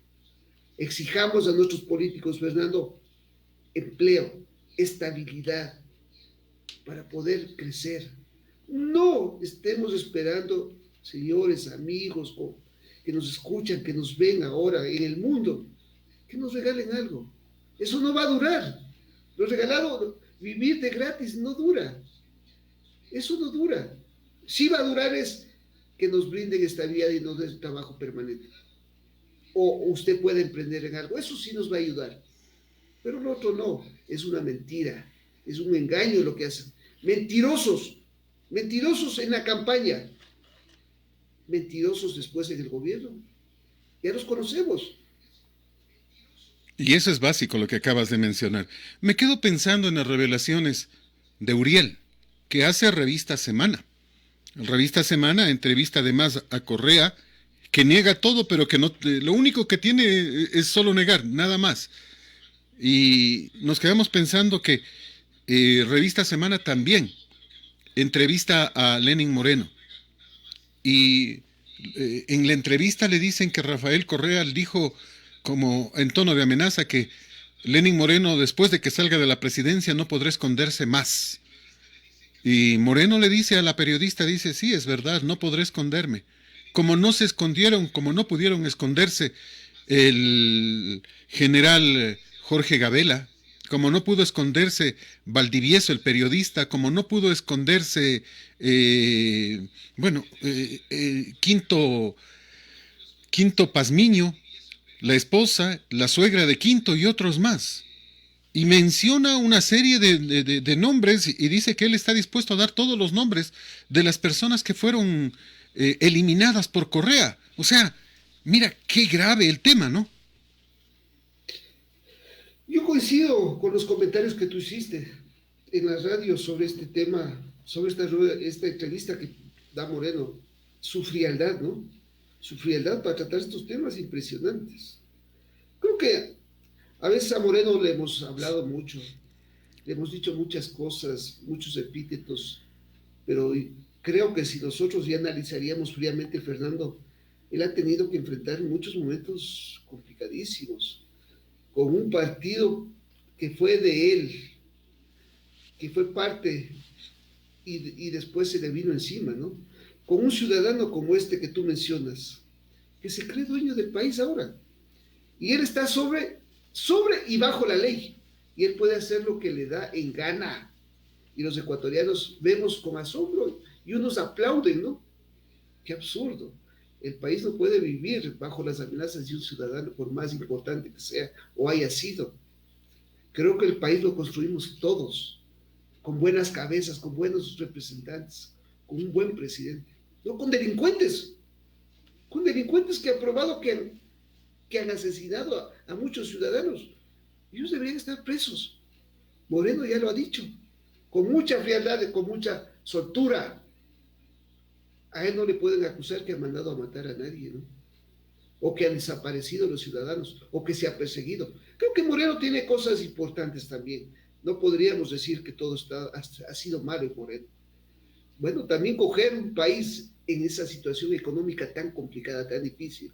Exijamos a nuestros políticos, Fernando, empleo, estabilidad para poder crecer. No estemos esperando, señores, amigos, que nos escuchan, que nos ven ahora en el mundo, que nos regalen algo. Eso no va a durar. Lo regalado, vivir de gratis no dura. Eso no dura. Sí va a durar es que nos brinden estabilidad y nos den trabajo permanente. O usted puede emprender en algo. Eso sí nos va a ayudar. Pero lo otro no. Es una mentira. Es un engaño lo que hacen. Mentirosos. Mentirosos en la campaña. Mentirosos después en el gobierno. Ya los conocemos. Y eso es básico lo que acabas de mencionar. Me quedo pensando en las revelaciones de Uriel, que hace Revista Semana. Revista Semana entrevista además a Correa, que niega todo, pero que no, lo único que tiene es solo negar, nada más. Y nos quedamos pensando que Revista Semana también entrevista a Lenin Moreno. Y en la entrevista le dicen que Rafael Correa dijo como en tono de amenaza que Lenin Moreno después de que salga de la presidencia no podrá esconderse más. Y Moreno le dice a la periodista, dice, sí, es verdad, no podré esconderme. Como no se escondieron, como no pudieron esconderse el general Jorge Gabela, como no pudo esconderse Valdivieso, el periodista, como no pudo esconderse, Quinto Pazmiño, la esposa, la suegra de Quinto y otros más. Y menciona una serie de nombres y dice que él está dispuesto a dar todos los nombres de las personas que fueron eliminadas por Correa. O sea, mira qué grave el tema, ¿no? Yo coincido con los comentarios que tú hiciste en la radio sobre este tema, sobre esta entrevista que da Moreno, su frialdad, ¿no? Su frialdad para tratar estos temas impresionantes. Creo que a veces a Moreno le hemos hablado mucho, le hemos dicho muchas cosas, muchos epítetos, pero creo que si nosotros ya analizaríamos fríamente, Fernando, Él ha tenido que enfrentar muchos momentos complicadísimos, con un partido que fue de él, que fue parte y después se le vino encima, ¿no? Con un ciudadano como este que tú mencionas, que se cree dueño del país ahora. Y él está sobre y bajo la ley. Y él puede hacer lo que le da en gana. Y los ecuatorianos vemos con asombro y unos aplauden, ¿no? Qué absurdo. El país no puede vivir bajo las amenazas de un ciudadano, por más importante que sea o haya sido. Creo que el país lo construimos todos, con buenas cabezas, con buenos representantes, con un buen presidente. No con delincuentes que han probado que han asesinado a muchos ciudadanos. Ellos deberían estar presos. Moreno ya lo ha dicho, con mucha frialdad, con mucha soltura. A él no le pueden acusar que ha mandado a matar a nadie, ¿no? O que han desaparecido los ciudadanos, o que se ha perseguido. Creo que Moreno tiene cosas importantes también. No podríamos decir que todo ha sido malo en Moreno. Bueno, también coger un país en esa situación económica tan complicada, tan difícil,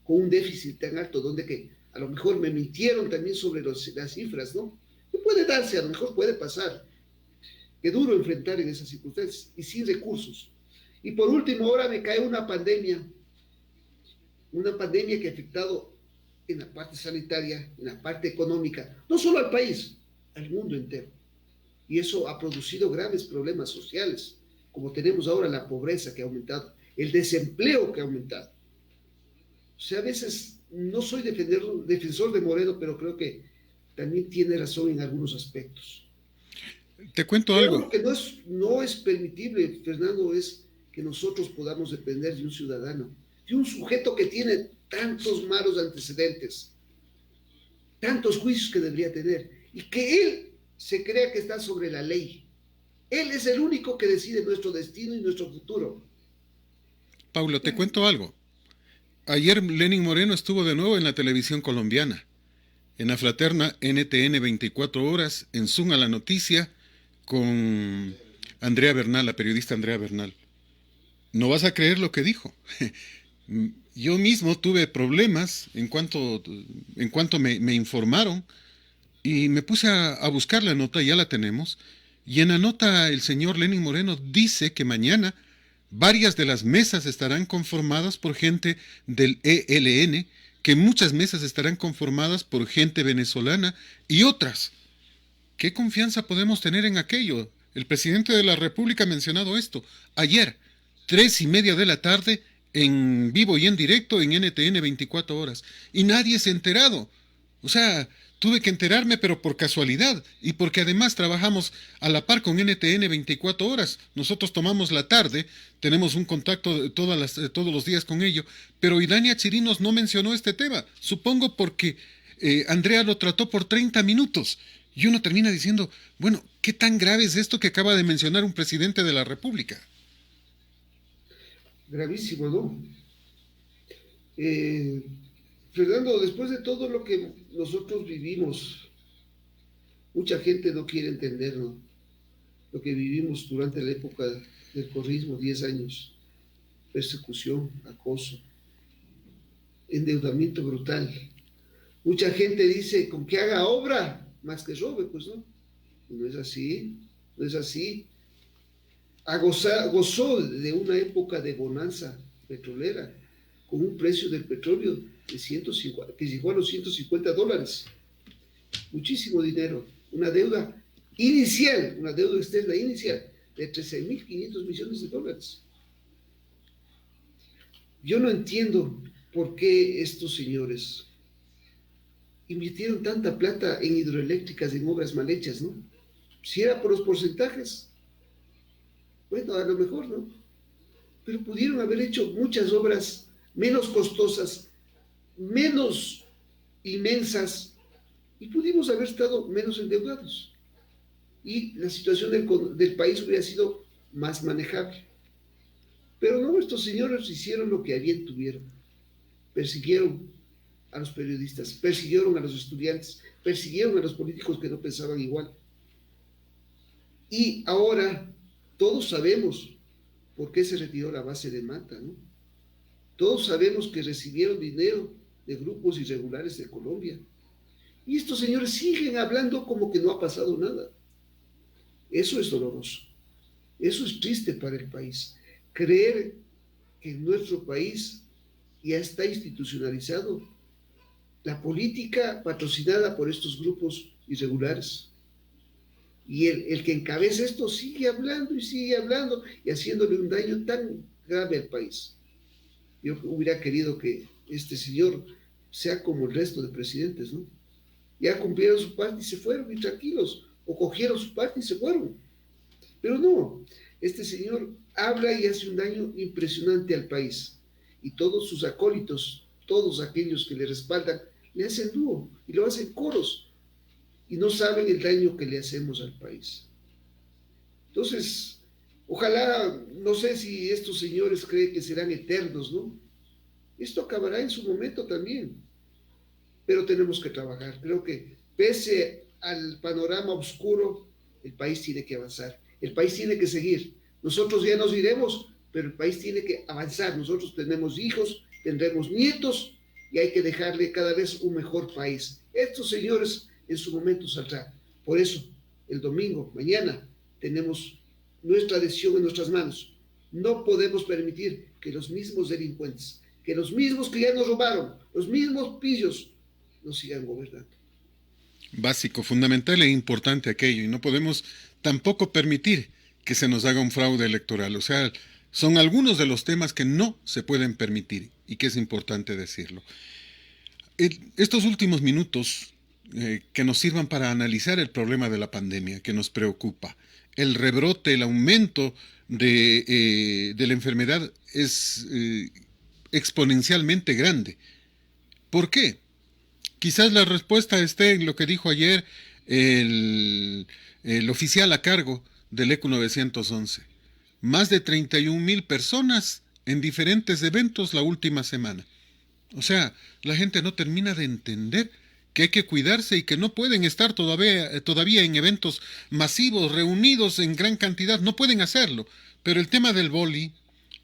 con un déficit tan alto, donde que a lo mejor me mintieron también sobre las cifras, ¿no? No puede darse, a lo mejor puede pasar. Qué duro enfrentar en esas circunstancias y sin recursos. Y por último, ahora me cae una pandemia que ha afectado en la parte sanitaria, en la parte económica, no solo al país, al mundo entero. Y eso ha producido graves problemas sociales, como tenemos ahora la pobreza que ha aumentado, el desempleo que ha aumentado. O sea, a veces no soy defensor de Moreno, pero creo que también tiene razón en algunos aspectos. Te cuento Pero algo. lo que no es permitible, Fernando, es que nosotros podamos depender de un ciudadano, de un sujeto que tiene tantos malos antecedentes, tantos juicios que debería tener, y que él se crea que está sobre la ley. Él es el único que decide nuestro destino y nuestro futuro. Paulo, te cuento algo. Ayer Lenin Moreno estuvo de nuevo en la televisión colombiana, en la fraterna NTN 24 horas, en Zoom a la noticia, con Andrea Bernal, la periodista Andrea Bernal. No vas a creer lo que dijo. Yo mismo tuve problemas en cuanto me informaron y me puse a buscar la nota, ya la tenemos, y en la nota el señor Lenin Moreno dice que mañana varias de las mesas estarán conformadas por gente del ELN, que muchas mesas estarán conformadas por gente venezolana y otras. ¿Qué confianza podemos tener en aquello? El presidente de la República ha mencionado esto. Ayer, 3:30 de la tarde, en vivo y en directo en NTN 24 horas. Y nadie se ha enterado. O sea, tuve que enterarme, pero por casualidad. Y porque además trabajamos a la par con NTN 24 horas. Nosotros tomamos la tarde, tenemos un contacto todos los días con ello. Pero Idania Chirinos no mencionó este tema. Supongo porque Andrea lo trató por 30 minutos. Y uno termina diciendo, bueno, ¿qué tan grave es esto que acaba de mencionar un presidente de la República? Gravísimo, ¿no? Fernando, después de todo lo que nosotros vivimos, mucha gente no quiere entender, ¿no? Lo que vivimos durante la época del correísmo, 10 años, persecución, acoso, endeudamiento brutal. Mucha gente dice, con que haga obra, más que robe, pues no. No es así, no es así. Gozó de una época de bonanza petrolera, con un precio del petróleo de 150, que llegó a los $150. Muchísimo dinero. Una deuda inicial, una deuda externa inicial de 13.500 millones de dólares. Yo no entiendo por qué estos señores invirtieron tanta plata en hidroeléctricas, en obras mal hechas, ¿no? Si era por los porcentajes, bueno, a lo mejor, ¿no? Pero pudieron haber hecho muchas obras menos costosas, menos inmensas, y pudimos haber estado menos endeudados. Y la situación del país hubiera sido más manejable. Pero no, estos señores hicieron lo que a bien tuvieron. Persiguieron a los periodistas, persiguieron a los estudiantes, persiguieron a los políticos que no pensaban igual. Y ahora todos sabemos por qué se retiró la base de Manta, ¿no? Todos sabemos que recibieron dinero de grupos irregulares de Colombia. Y estos señores siguen hablando como que no ha pasado nada. Eso es doloroso. Eso es triste para el país. Creer que en nuestro país ya está institucionalizado la política patrocinada por estos grupos irregulares. Y el que encabeza esto sigue hablando y haciéndole un daño tan grave al país. Yo hubiera querido que este señor sea como el resto de presidentes, ¿no? Ya cumplieron su parte y se fueron, y tranquilos, o cogieron su parte y se fueron. Pero no, este señor habla y hace un daño impresionante al país. Y todos sus acólitos, todos aquellos que le respaldan, le hacen dúo y lo hacen coros. Y no saben el daño que le hacemos al país. Entonces, ojalá, no sé si estos señores creen que serán eternos, ¿no? Esto acabará en su momento también, pero tenemos que trabajar. Creo que pese al panorama oscuro, el país tiene que avanzar, el país tiene que seguir. Nosotros ya nos iremos, pero el país tiene que avanzar. Nosotros tenemos hijos, tendremos nietos y hay que dejarle cada vez un mejor país. Estos señores en su momento saldrán. Por eso, el domingo, mañana, tenemos nuestra decisión en nuestras manos. No podemos permitir que los mismos delincuentes, que los mismos que ya nos robaron, los mismos pillos, nos sigan gobernando. Básico, fundamental e importante aquello, y no podemos tampoco permitir que se nos haga un fraude electoral. O sea, son algunos de los temas que no se pueden permitir y que es importante decirlo. Estos últimos minutos que nos sirvan para analizar el problema de la pandemia que nos preocupa. El rebrote, el aumento de la enfermedad es exponencialmente grande. ¿Por qué? Quizás la respuesta esté en lo que dijo ayer el oficial a cargo del ECU 911. Más de 31,000 personas en diferentes eventos la última semana. O sea, la gente no termina de entender que hay que cuidarse y que no pueden estar todavía en eventos masivos, reunidos en gran cantidad, no pueden hacerlo. Pero el tema del vóley,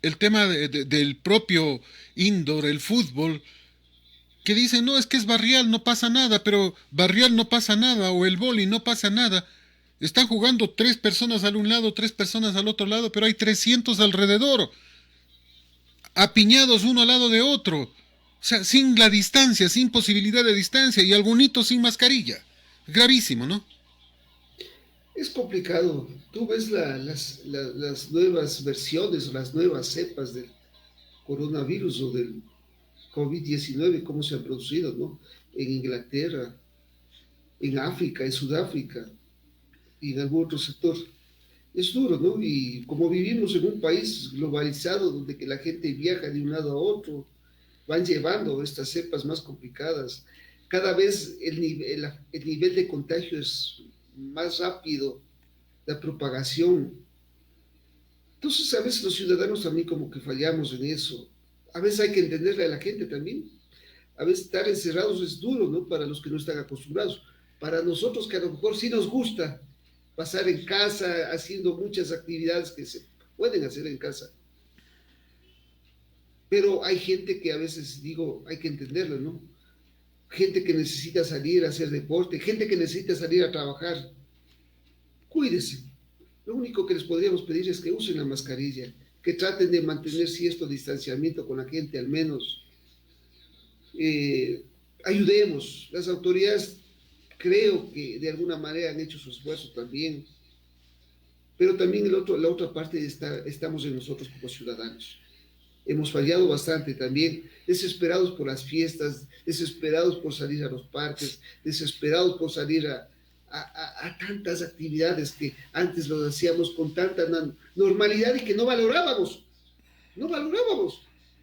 el tema del propio indoor, el fútbol, que dicen, no, es que es barrial, no pasa nada, pero barrial no pasa nada, o el vóley no pasa nada. Están jugando 3 personas al un lado, 3 personas al otro lado, pero hay 300 alrededor, apiñados uno al lado de otro. O sea, sin la distancia, sin posibilidad de distancia, y algunitos sin mascarilla. Gravísimo, ¿no? Es complicado. Tú ves las nuevas versiones, las nuevas cepas del coronavirus o del COVID-19, cómo se han producido, ¿no? En Inglaterra, en África, en Sudáfrica y en algún otro sector. Es duro, ¿no? Y como vivimos en un país globalizado donde que la gente viaja de un lado a otro, van llevando estas cepas más complicadas. Cada vez el nivel de contagio es más rápido, la propagación. Entonces, a veces los ciudadanos también como que fallamos en eso. A veces hay que entenderle a la gente también. A veces estar encerrados es duro, ¿no? Para los que no están acostumbrados. Para nosotros que a lo mejor sí nos gusta pasar en casa, haciendo muchas actividades que se pueden hacer en casa. Pero hay gente que a veces, digo, hay que entenderlo, ¿no? Gente que necesita salir a hacer deporte, gente que necesita salir a trabajar. Cuídense. Lo único que les podríamos pedir es que usen la mascarilla, que traten de mantener cierto distanciamiento con la gente al menos. Ayudemos. Las autoridades creo que de alguna manera han hecho su esfuerzo también. Pero también la otra parte estamos en nosotros como ciudadanos. Hemos fallado bastante también, desesperados por las fiestas, desesperados por salir a los parques, desesperados por salir a tantas actividades que antes lo hacíamos con tanta normalidad y que no valorábamos.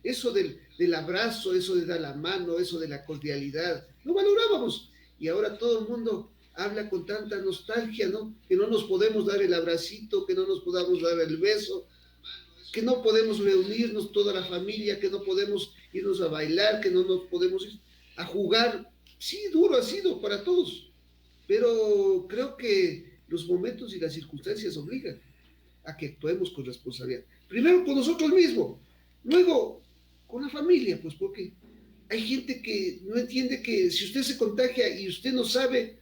Eso del abrazo, eso de dar la mano, eso de la cordialidad, no valorábamos. Y ahora todo el mundo habla con tanta nostalgia, ¿no? Que no nos podemos dar el abracito, que no nos podamos dar el beso, que no podemos reunirnos toda la familia, que no podemos irnos a bailar, que no nos podemos ir a jugar. Sí, duro ha sido para todos, pero creo que los momentos y las circunstancias obligan a que actuemos con responsabilidad. Primero con nosotros mismos, luego con la familia, pues porque hay gente que no entiende que si usted se contagia y usted no sabe,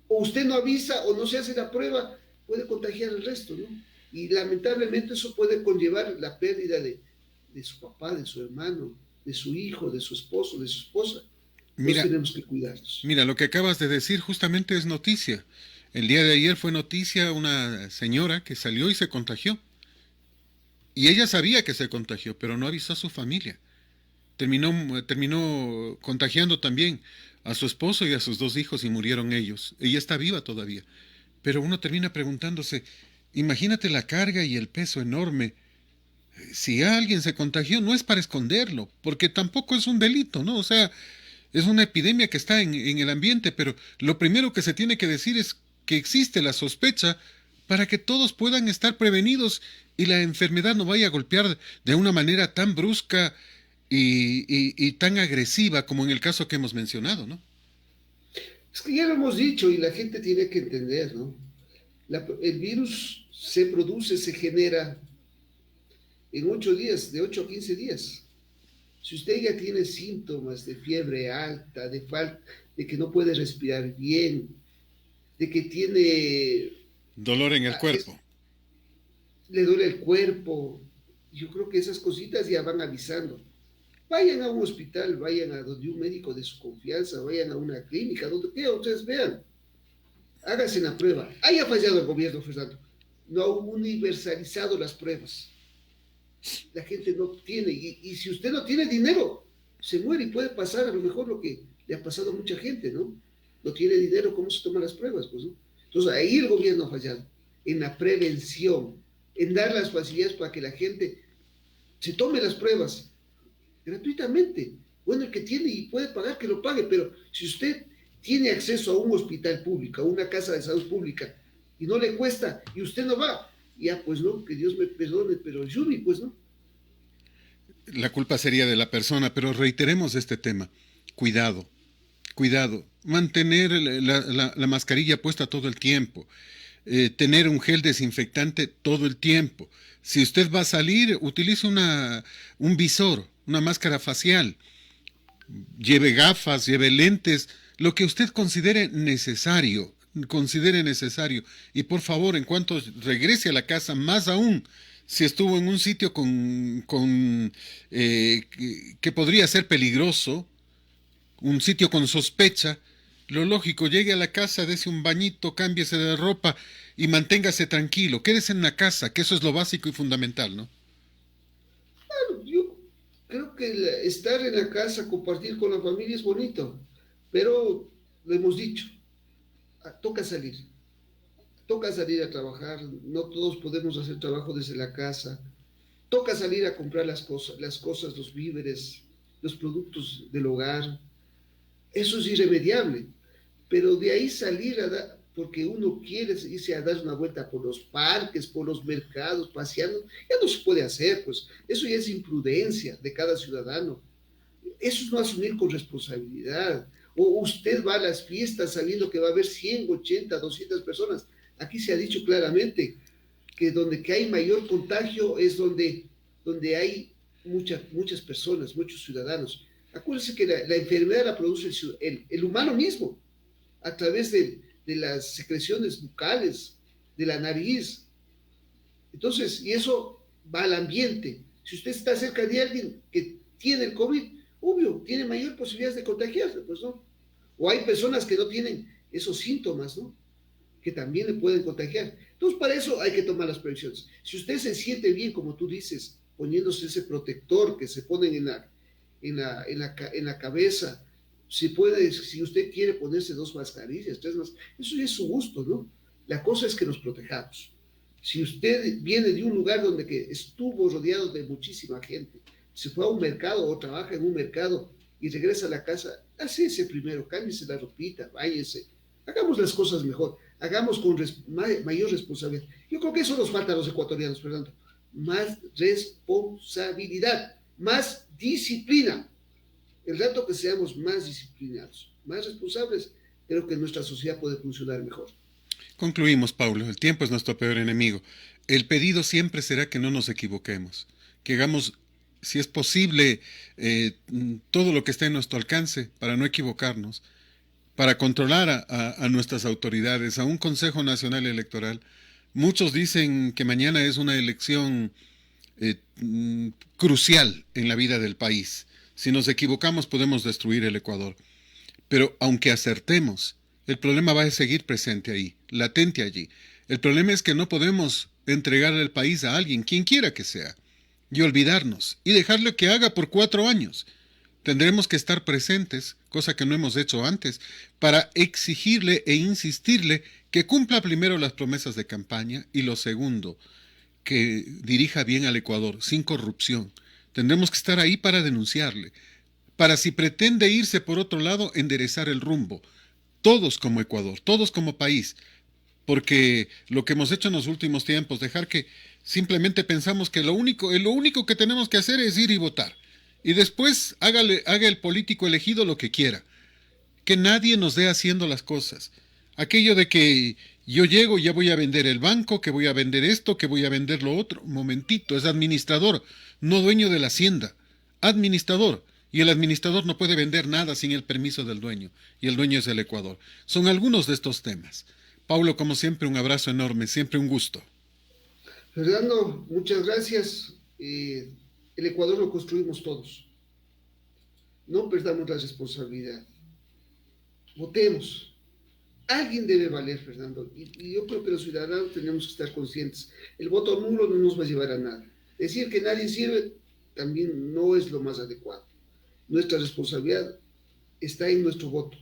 o usted no avisa, o no se hace la prueba, puede contagiar al resto, ¿no? Y lamentablemente eso puede conllevar la pérdida de su papá, de su hermano, de su hijo, de su esposo, de su esposa. Entonces Mira, tenemos que cuidarnos. mira, lo que acabas de decir justamente es noticia. El día de ayer fue noticia una señora que salió y se contagió. Y ella sabía que se contagió, pero no avisó a su familia. Terminó contagiando también a su esposo y a sus dos hijos y murieron ellos. Ella está viva todavía. Pero uno termina preguntándose, imagínate la carga y el peso enorme. Si alguien se contagió, no es para esconderlo, porque tampoco es un delito, ¿no? O sea, es una epidemia que está en el ambiente, pero lo primero que se tiene que decir es que existe la sospecha para que todos puedan estar prevenidos y la enfermedad no vaya a golpear de una manera tan brusca y tan agresiva como en el caso que hemos mencionado, ¿no? Es que ya lo hemos dicho y la gente tiene que entender, ¿no? El virus se produce, se genera en 8 días, de 8 a 15 días. Si usted ya tiene síntomas de fiebre alta, de falta, de que no puede respirar bien, de que tiene, Dolor en el es, cuerpo. le duele el cuerpo, yo creo que esas cositas ya van avisando. Vayan a un hospital, vayan a donde un médico de su confianza, vayan a una clínica, donde quiera, ustedes vean, háganse la prueba. Haya fallado el gobierno, Fernando. No ha universalizado las pruebas. La gente no tiene, y si usted no tiene dinero, se muere y puede pasar a lo mejor lo que le ha pasado a mucha gente, ¿no? No tiene dinero, ¿cómo se toman las pruebas? Pues, ¿no? Entonces ahí el gobierno ha fallado, en la prevención, en dar las facilidades para que la gente se tome las pruebas gratuitamente. Bueno, el que tiene y puede pagar, que lo pague, pero si usted tiene acceso a un hospital público, a una casa de salud pública, y no le cuesta, y usted no va, ya pues no, que Dios me perdone, pero Yumi, pues no. La culpa sería de la persona, pero reiteremos este tema. Cuidado, cuidado. Mantener la mascarilla puesta todo el tiempo. Tener un gel desinfectante todo el tiempo. Si usted va a salir, utilice un visor, una máscara facial. Lleve gafas, lleve lentes, lo que usted considere necesario. Considere necesario. Y por favor, en cuanto regrese a la casa, más aún, si estuvo en un sitio que podría ser peligroso, un sitio con sospecha, lo lógico, llegue a la casa, dése un bañito, cámbiese de ropa y manténgase tranquilo. Quédese en la casa, que eso es lo básico y fundamental, ¿no? Claro, yo creo que estar en la casa, compartir con la familia es bonito, pero lo hemos dicho, toca salir. Toca salir a trabajar, no todos podemos hacer trabajo desde la casa. Toca salir a comprar las cosas, los víveres, los productos del hogar. Eso es irremediable. Pero de ahí salir porque uno quiere irse a dar una vuelta por los parques, por los mercados, paseando, ya no se puede hacer, pues eso ya es imprudencia de cada ciudadano. Eso es no asumir con responsabilidad. O usted va a las fiestas sabiendo que va a haber 100, 80, 200 personas. Aquí se ha dicho claramente que donde que hay mayor contagio es donde hay muchas personas, muchos ciudadanos. Acuérdense que la enfermedad la produce el humano mismo, a través de las secreciones bucales, de la nariz. Entonces, y eso va al ambiente. Si usted está cerca de alguien que tiene el COVID, obvio, tiene mayor posibilidad de contagiarse, pues no. O hay personas que no tienen esos síntomas, ¿no? Que también le pueden contagiar. Entonces, para eso hay que tomar las previsiones. Si usted se siente bien, como tú dices, poniéndose ese protector que se ponen en la cabeza, si usted quiere ponerse 2 mascarillas, 3 más, eso ya es su gusto, ¿no? La cosa es que nos protejamos. Si usted viene de un lugar donde que estuvo rodeado de muchísima gente, se fue a un mercado o trabaja en un mercado y regresa a la casa, hácese primero, cámbiese la ropita, váyese, hagamos las cosas mejor, hagamos con mayor responsabilidad. Yo creo que eso nos falta a los ecuatorianos, Fernando. Más responsabilidad, más disciplina. El rato que seamos más disciplinados, más responsables, creo que nuestra sociedad puede funcionar mejor. Concluimos, Paulo. El tiempo es nuestro peor enemigo. El pedido siempre será que no nos equivoquemos, que hagamos si es posible, todo lo que esté en nuestro alcance para no equivocarnos, para controlar a nuestras autoridades, a un Consejo Nacional Electoral. Muchos dicen que mañana es una elección crucial en la vida del país. Si nos equivocamos podemos destruir el Ecuador. Pero aunque acertemos, el problema va a seguir presente ahí, latente allí. El problema es que no podemos entregar el país a alguien, quien quiera que sea, y olvidarnos, y dejarle que haga por 4 años. Tendremos que estar presentes, cosa que no hemos hecho antes, para exigirle e insistirle que cumpla primero las promesas de campaña y lo segundo, que dirija bien al Ecuador, sin corrupción. Tendremos que estar ahí para denunciarle, para si pretende irse por otro lado, enderezar el rumbo. Todos como Ecuador, todos como país, porque lo que hemos hecho en los últimos tiempos, dejar que simplemente pensamos que lo único que tenemos que hacer es ir y votar. Y después haga el político elegido lo que quiera. Que nadie nos dé haciendo las cosas. Aquello de que yo llego y ya voy a vender el banco, que voy a vender esto, que voy a vender lo otro. Un momentito, es administrador, no dueño de la hacienda. Administrador. Y el administrador no puede vender nada sin el permiso del dueño. Y el dueño es el Ecuador. Son algunos de estos temas. Paulo, como siempre, un abrazo enorme, siempre un gusto. Fernando, muchas gracias. El Ecuador lo construimos todos. No perdamos la responsabilidad. Votemos. Alguien debe valer, Fernando. Y yo creo que los ciudadanos tenemos que estar conscientes. El voto nulo no nos va a llevar a nada. Decir que nadie sirve también no es lo más adecuado. Nuestra responsabilidad está en nuestro voto.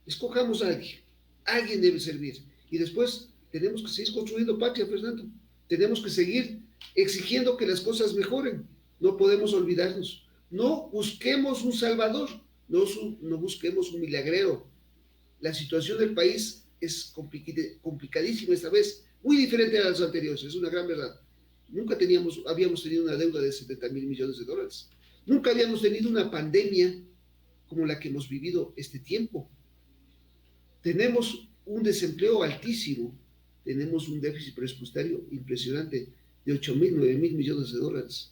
Escojamos a alguien. Alguien debe servir. Y después tenemos que seguir construyendo patria, Fernando. Tenemos que seguir exigiendo que las cosas mejoren. No podemos olvidarnos. No busquemos un salvador. No busquemos un milagrero. La situación del país es complicadísima esta vez. Muy diferente a las anteriores. Es una gran verdad. Nunca habíamos tenido una deuda de 70.000 millones de dólares. Nunca habíamos tenido una pandemia como la que hemos vivido este tiempo. Tenemos un desempleo altísimo, tenemos un déficit presupuestario impresionante de 8.000, 9.000 millones de dólares.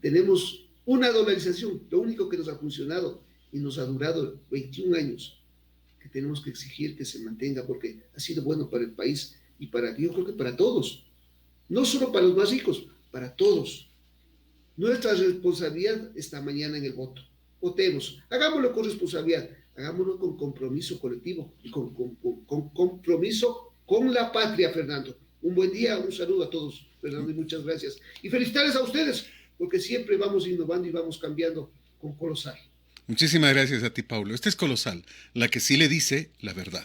Tenemos una dolarización, lo único que nos ha funcionado y nos ha durado 21 años, que tenemos que exigir que se mantenga porque ha sido bueno para el país y yo creo que para todos, no solo para los más ricos, para todos. Nuestra responsabilidad está mañana en el voto. Votemos, hagámoslo con responsabilidad, hagámoslo con compromiso colectivo y con compromiso con la patria, Fernando. Un buen día, un saludo a todos, Fernando, y muchas gracias. Y felicitarles a ustedes, porque siempre vamos innovando y vamos cambiando con Colosal. Muchísimas gracias a ti, Paulo. Este es Colosal, la que sí le dice la verdad.